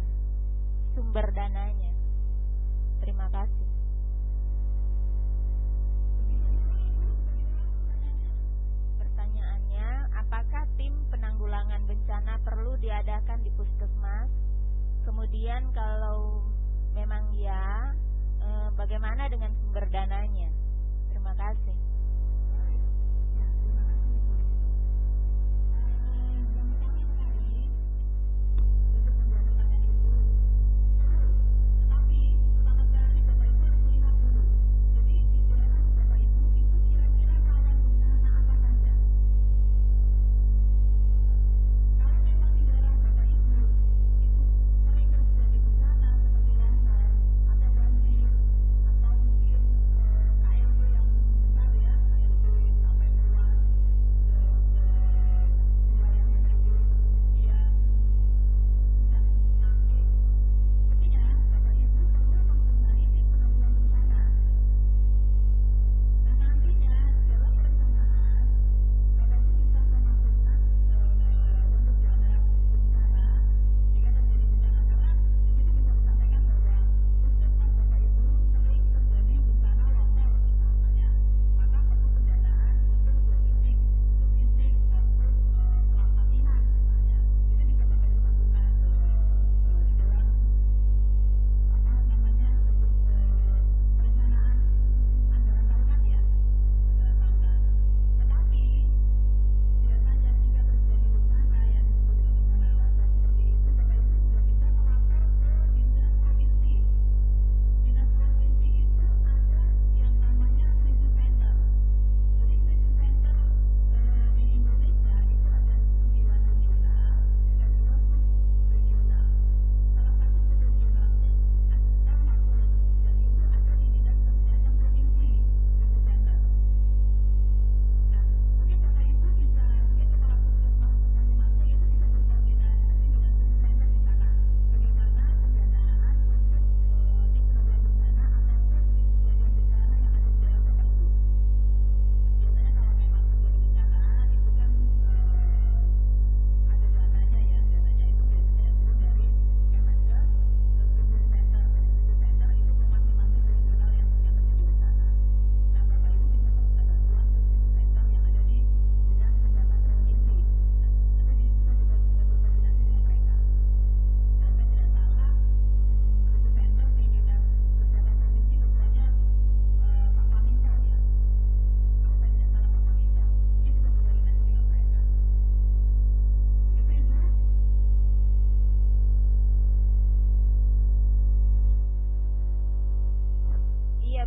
sumber dananya? Terima kasih. Pertanyaannya, apakah tim penanggulangan bencana perlu diadakan di puskesmas? Kemudian kalau memang ya, bagaimana dengan sumber dananya? Terima kasih.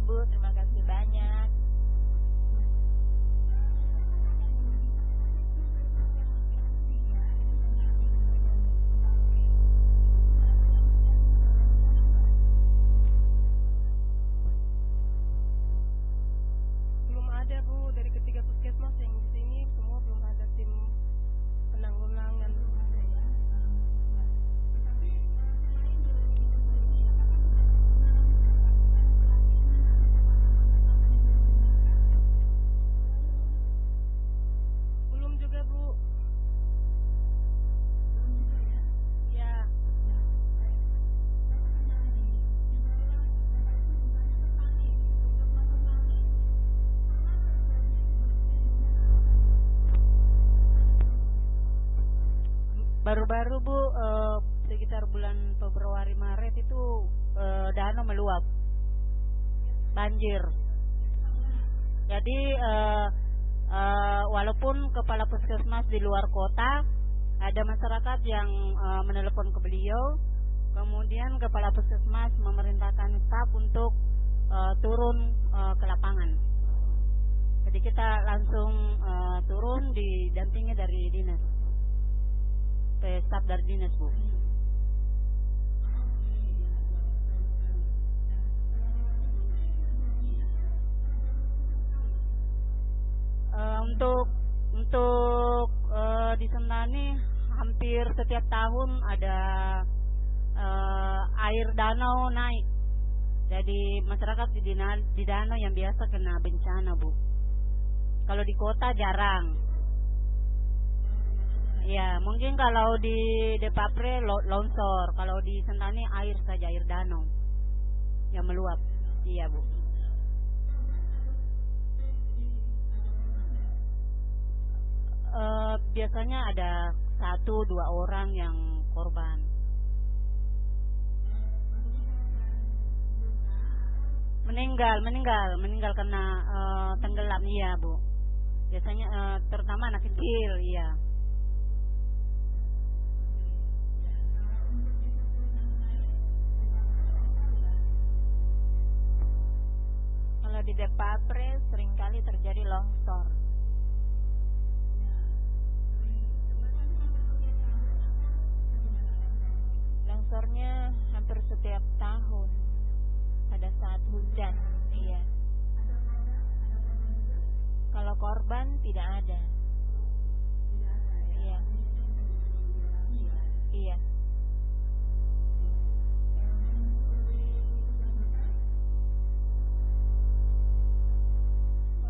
Bu, terima kasih banyak. Belum ada Bu, dari ketiga puskesmas yang di sini semua belum ada tim penanggulangan. Belum juga Bu. Ya. Baru-baru Bu, sekitar bulan Februari Maret itu danau meluap, banjir. Jadi walaupun kepala puskesmas di luar kota, ada masyarakat yang menelepon ke beliau, kemudian kepala puskesmas memerintahkan staf untuk turun ke lapangan. Jadi kita langsung turun didampingi dari dinas, ke staf dari dinas Bu. Untuk di Sentani hampir setiap tahun ada air danau naik. Jadi masyarakat di danau yang biasa kena bencana, Bu. Kalau di kota jarang. Ya, mungkin kalau di Depapre longsor, kalau di Sentani air saja, air danau yang meluap. Iya, Bu. Biasanya ada 1-2 orang yang korban. Meninggal karena tenggelam, iya, Bu. Biasanya terutama anak kecil, iya. Kalau di Depapre seringkali terjadi longsor. Longsornya hampir setiap tahun pada saat hujan, iya. Kalau korban tidak ada. Iya. Iya.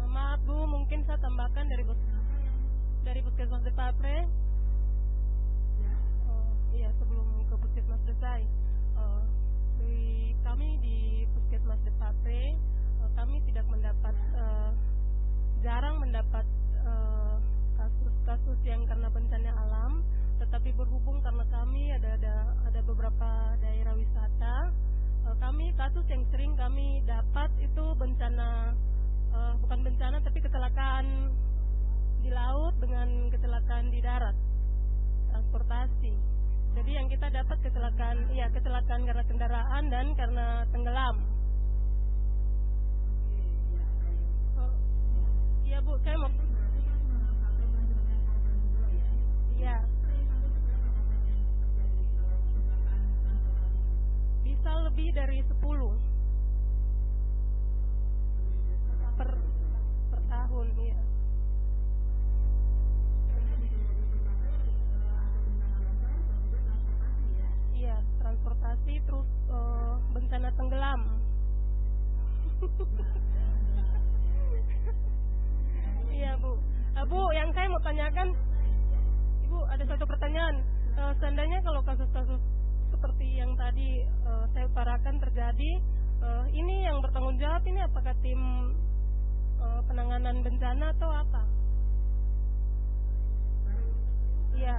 Maaf Bu, mungkin saya tambahkan dari Puskesmas Depapre. Iya, sebelum ke Puskesmas Desai. Kami di Puskesmas Depapre, kami tidak mendapat, jarang mendapat kasus-kasus yang karena bencana alam, tetapi berhubung karena kami ada beberapa daerah wisata, kami kasus yang sering kami dapat itu bencana, bukan bencana tapi kecelakaan di laut dengan kecelakaan di darat, transportasi. Jadi yang kita dapat kecelakaan karena kendaraan dan karena tenggelam. Iya Bu, saya mau. Iya. Bisa lebih dari 10 per tahun, ya. Iya, transportasi terus bencana tenggelam. Iya Bu. Bu, yang saya mau tanyakan, Ibu ada satu pertanyaan. Seandainya kalau kasus-kasus seperti yang tadi saya utarakan terjadi, ini yang bertanggung jawab ini apakah tim penanganan bencana atau apa? Iya.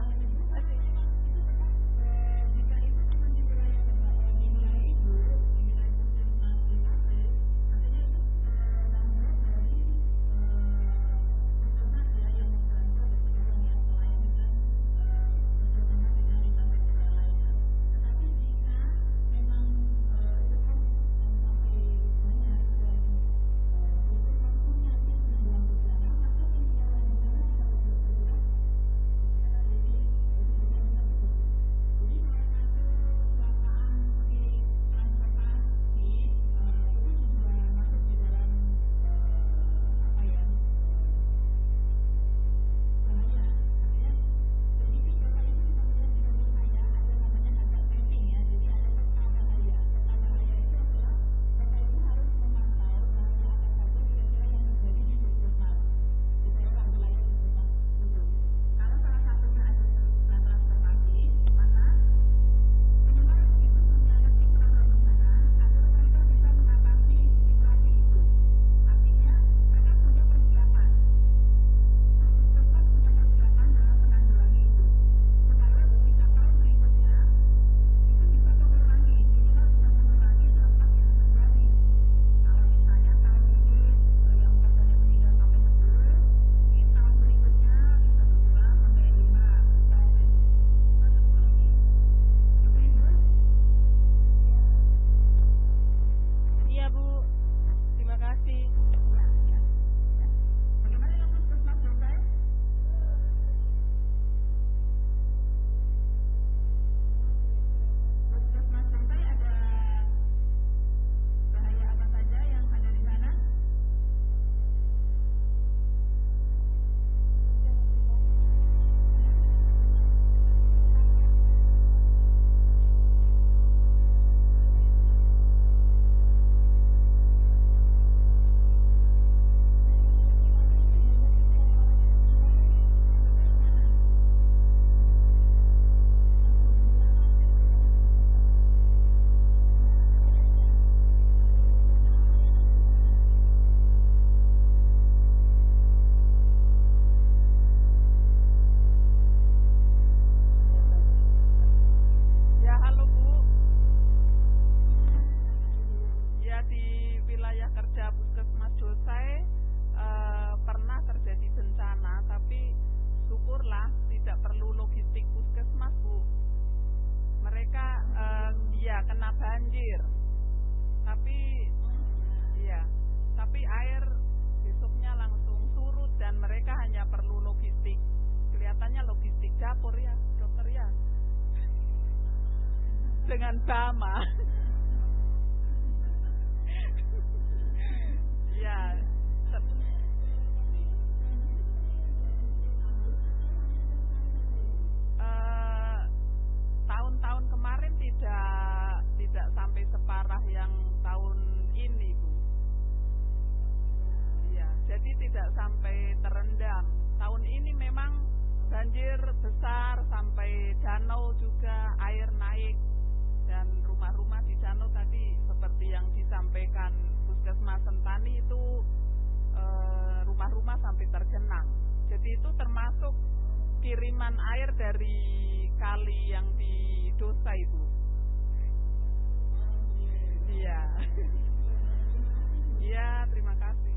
dengan Bama. Ya, tahun-tahun kemarin tidak sampai separah yang tahun ini, Bu. Iya, jadi tidak sampai terendam. Tahun ini memang banjir besar sampai danau juga air naik, dan rumah-rumah di danau tadi seperti yang disampaikan Puskesmas Sentani itu rumah-rumah sampai tergenang. Jadi itu termasuk kiriman air dari kali yang di Dosa itu. Iya. Iya, terima kasih.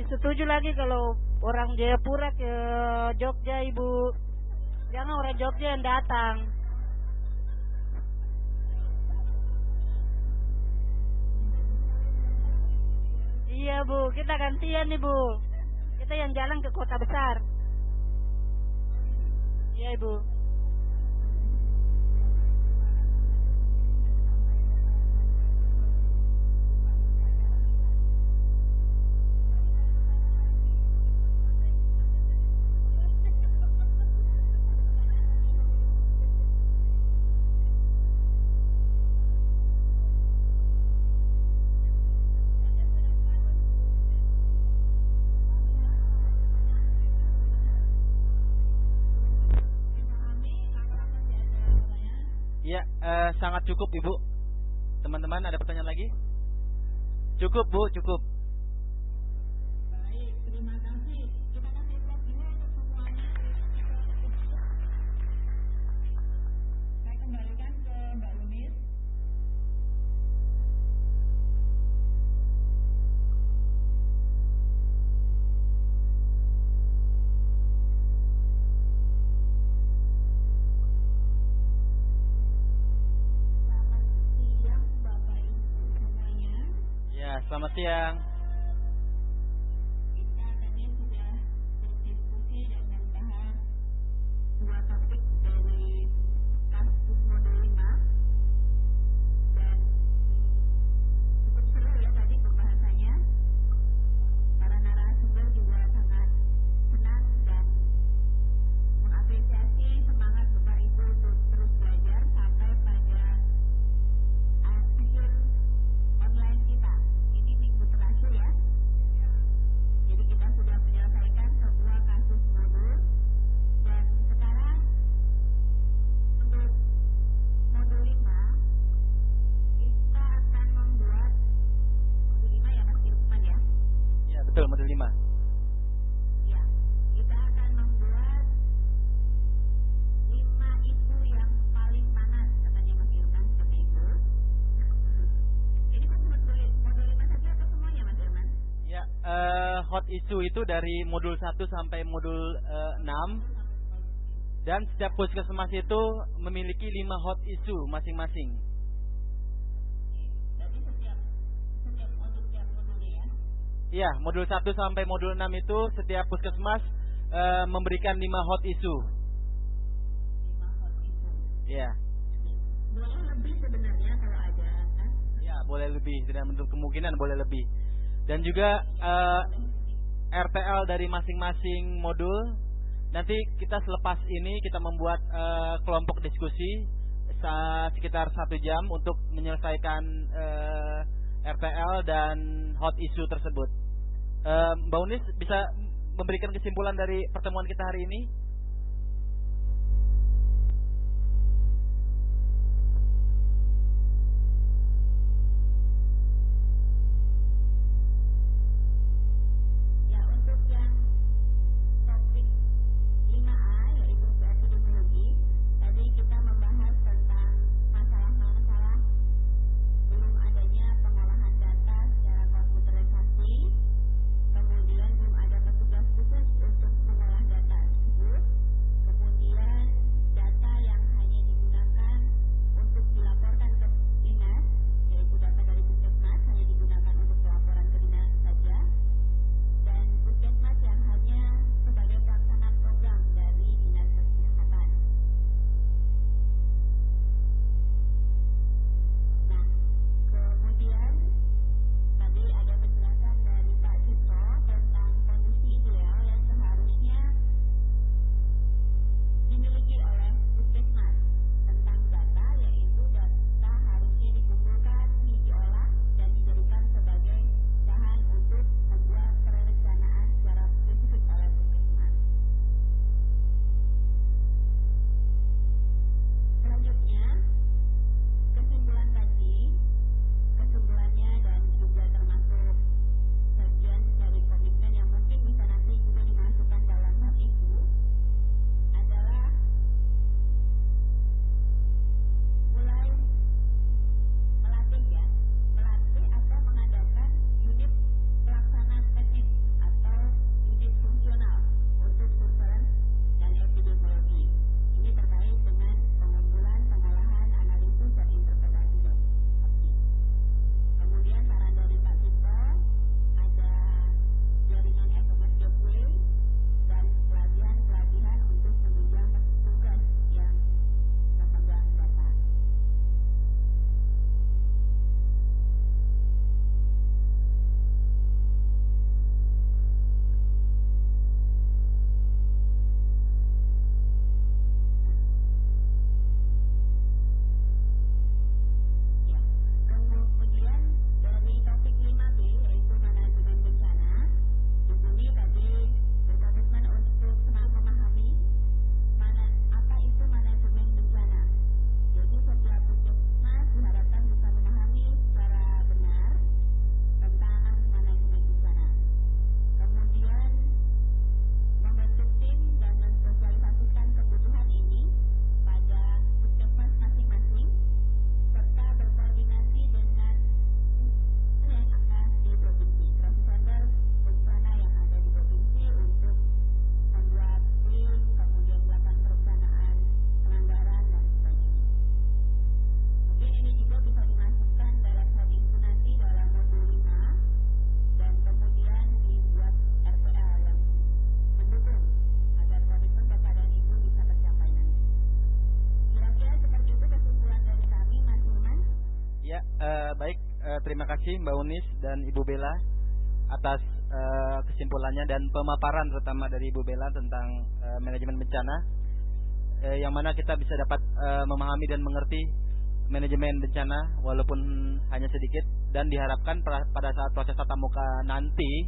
Setuju lagi kalau orang Jayapura ke Jogja, Ibu. Jangan orang Jogja yang datang. Iya, Bu, kita gantian nih, Bu. Kita yang jalan ke kota besar. Iya, Ibu. Ya, sangat cukup Ibu. Teman-teman ada pertanyaan lagi? Cukup Bu, cukup. Baik, terima kasih. Kita kasih aplaus dulu untuk semuanya. Saya kembalikan ke Mbak Yunis. Selamat siang. Kita tadi sudah berdiskusi dan membahas dua topik dari kasus model 5 dan cukup seru ya tadi pembahasannya. Para narasumber juga sangat senang dan mengapresiasi semangat Bapak Ibu untuk terus belajar sampai pada akhir online kita. Ini minggu terakhir ya. Jadi kita sudah menyelesaikan semua kasus modul dan sekarang untuk modul 5 kita akan membuat modul 5 ya Mas Irfan ya. Ya betul, modul 5. Ya, kita akan membuat 5 isu yang paling panas katanya Mas Irfan seperti itu. Ini kan modul 5 saja atau semuanya? issue itu dari modul 1 sampai modul 6. Dan setiap puskesmas itu memiliki 5 hot issue masing-masing. Berarti setiap modulnya ya? Iya, modul 1 sampai modul 6 itu setiap puskesmas memberikan 5 hot issue. 5 hot issue. Iya. Boleh lebih sebenarnya kalau ada, kan? Ya, boleh lebih. Tidak menutup kemungkinan boleh lebih. Dan juga RTL dari masing-masing modul. Nanti kita selepas ini kita membuat kelompok diskusi sekitar 1 jam untuk menyelesaikan RTL dan hot issue tersebut. Mbak Unis bisa memberikan kesimpulan dari pertemuan kita hari ini? Ya, untuk yang topik 5A yaitu epidemiologi, tadi kita membahas tentang masalah-masalah belum adanya pengolahan data secara komputerisasi, kemudian belum ada petugas khusus untuk mengolah data tersebut, kemudian data yang hanya digunakan untuk dilaporkan ke dinas, yaitu data dari puskesmas hanya digunakan untuk pelaporan ke dinas saja, dan puskesmas yang hanya sebagai pelaksana program dari dinas kesehatan. Nah, kemudian tadi ada penjelasan dari Pak Cipto tentang kondisi ideal yang seharusnya dimiliki oleh puskesmas tentang data, yaitu data harusnya dikumpulkan, diolah, dan dijadikan sebagai bahan untuk membuat perencanaan secara spesifik oleh puskesmas. Selanjutnya, kesimpulan tadi, kesimpulannya dan juga termasuk bagian dari komitmen yang mungkin bisa nanti juga dimasukkan dalam hal itu adalah mulai melatih atau mengadakan unit pelaksana teknis atau unit fungsional untuk surveillance dan epidemiologi. Ini terkait dengan pengumpulan, pengolahan, analisis, dan interpretasi data. Kemudian saran dari Pak Cipto ada jaringan SMS gateway dan pelatihan untuk menunjang petugas yang memegang data. Ya, kemudian dari topik 5B yaitu manajemen bencana, di sini tadi berkomitmen untuk senang memahami apa itu manajemen bencana. Jadi setiap puskesmas diharapkan bisa memahami secara benar tentang manajemen bencana. Kemudian membentuk tim dan mensosialisasikan kebutuhan ini pada puskesmas masing-masing, serta berkoordinasi dengan yang ada di provinsi, crisis center bencana yang ada di provinsi untuk membuat tim, kemudian melakukan perencanaan penganggaran dan sebagainya. Mungkin ini juga bisa dimasukkan dalam hal itu nanti dalam modul 5 dan kemudian dibuat RPL yang mendukung agar komitmen Bapak dan Ibu bisa tercapai nanti. Kira-kira seperti itu kesimpulan dari kami, Mas Nurman. Ya, baik. Terima kasih Mbak Unis dan Ibu Bella atas kesimpulannya dan pemaparan terutama dari Ibu Bella tentang manajemen bencana, yang mana kita bisa dapat memahami dan mengerti manajemen bencana walaupun hanya sedikit, dan diharapkan pada saat proses tatap muka nanti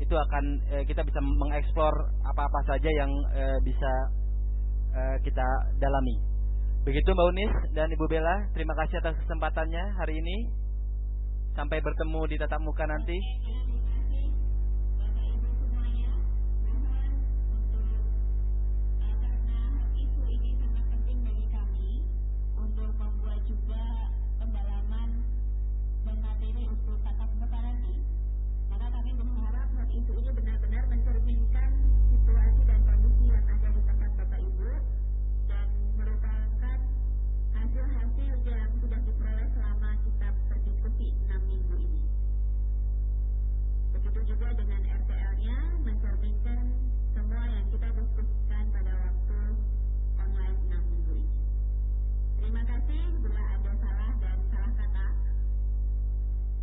itu akan kita bisa mengeksplor apa-apa saja yang bisa kita dalami. Begitu Mbak Unis dan Ibu Bella, terima kasih atas kesempatannya hari ini. Sampai bertemu di tatap muka nanti. Terima kasih Bapak Ibu semuanya. Mohon untuk karena isu ini sangat penting bagi kami untuk membuat juga pendalaman dan materi untuk tatap muka nanti. Maka kami berharap isu ini benar-benar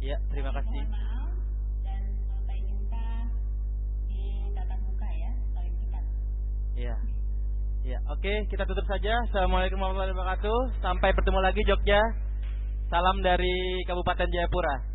Ya, terima kasih. Mohon maaf dan sampai jumpa di tatap muka ya, paling cepat. Iya. Ya, oke, kita tutup saja. Assalamualaikum warahmatullahi wabarakatuh. Sampai bertemu lagi Jogja. Salam dari Kabupaten Jayapura.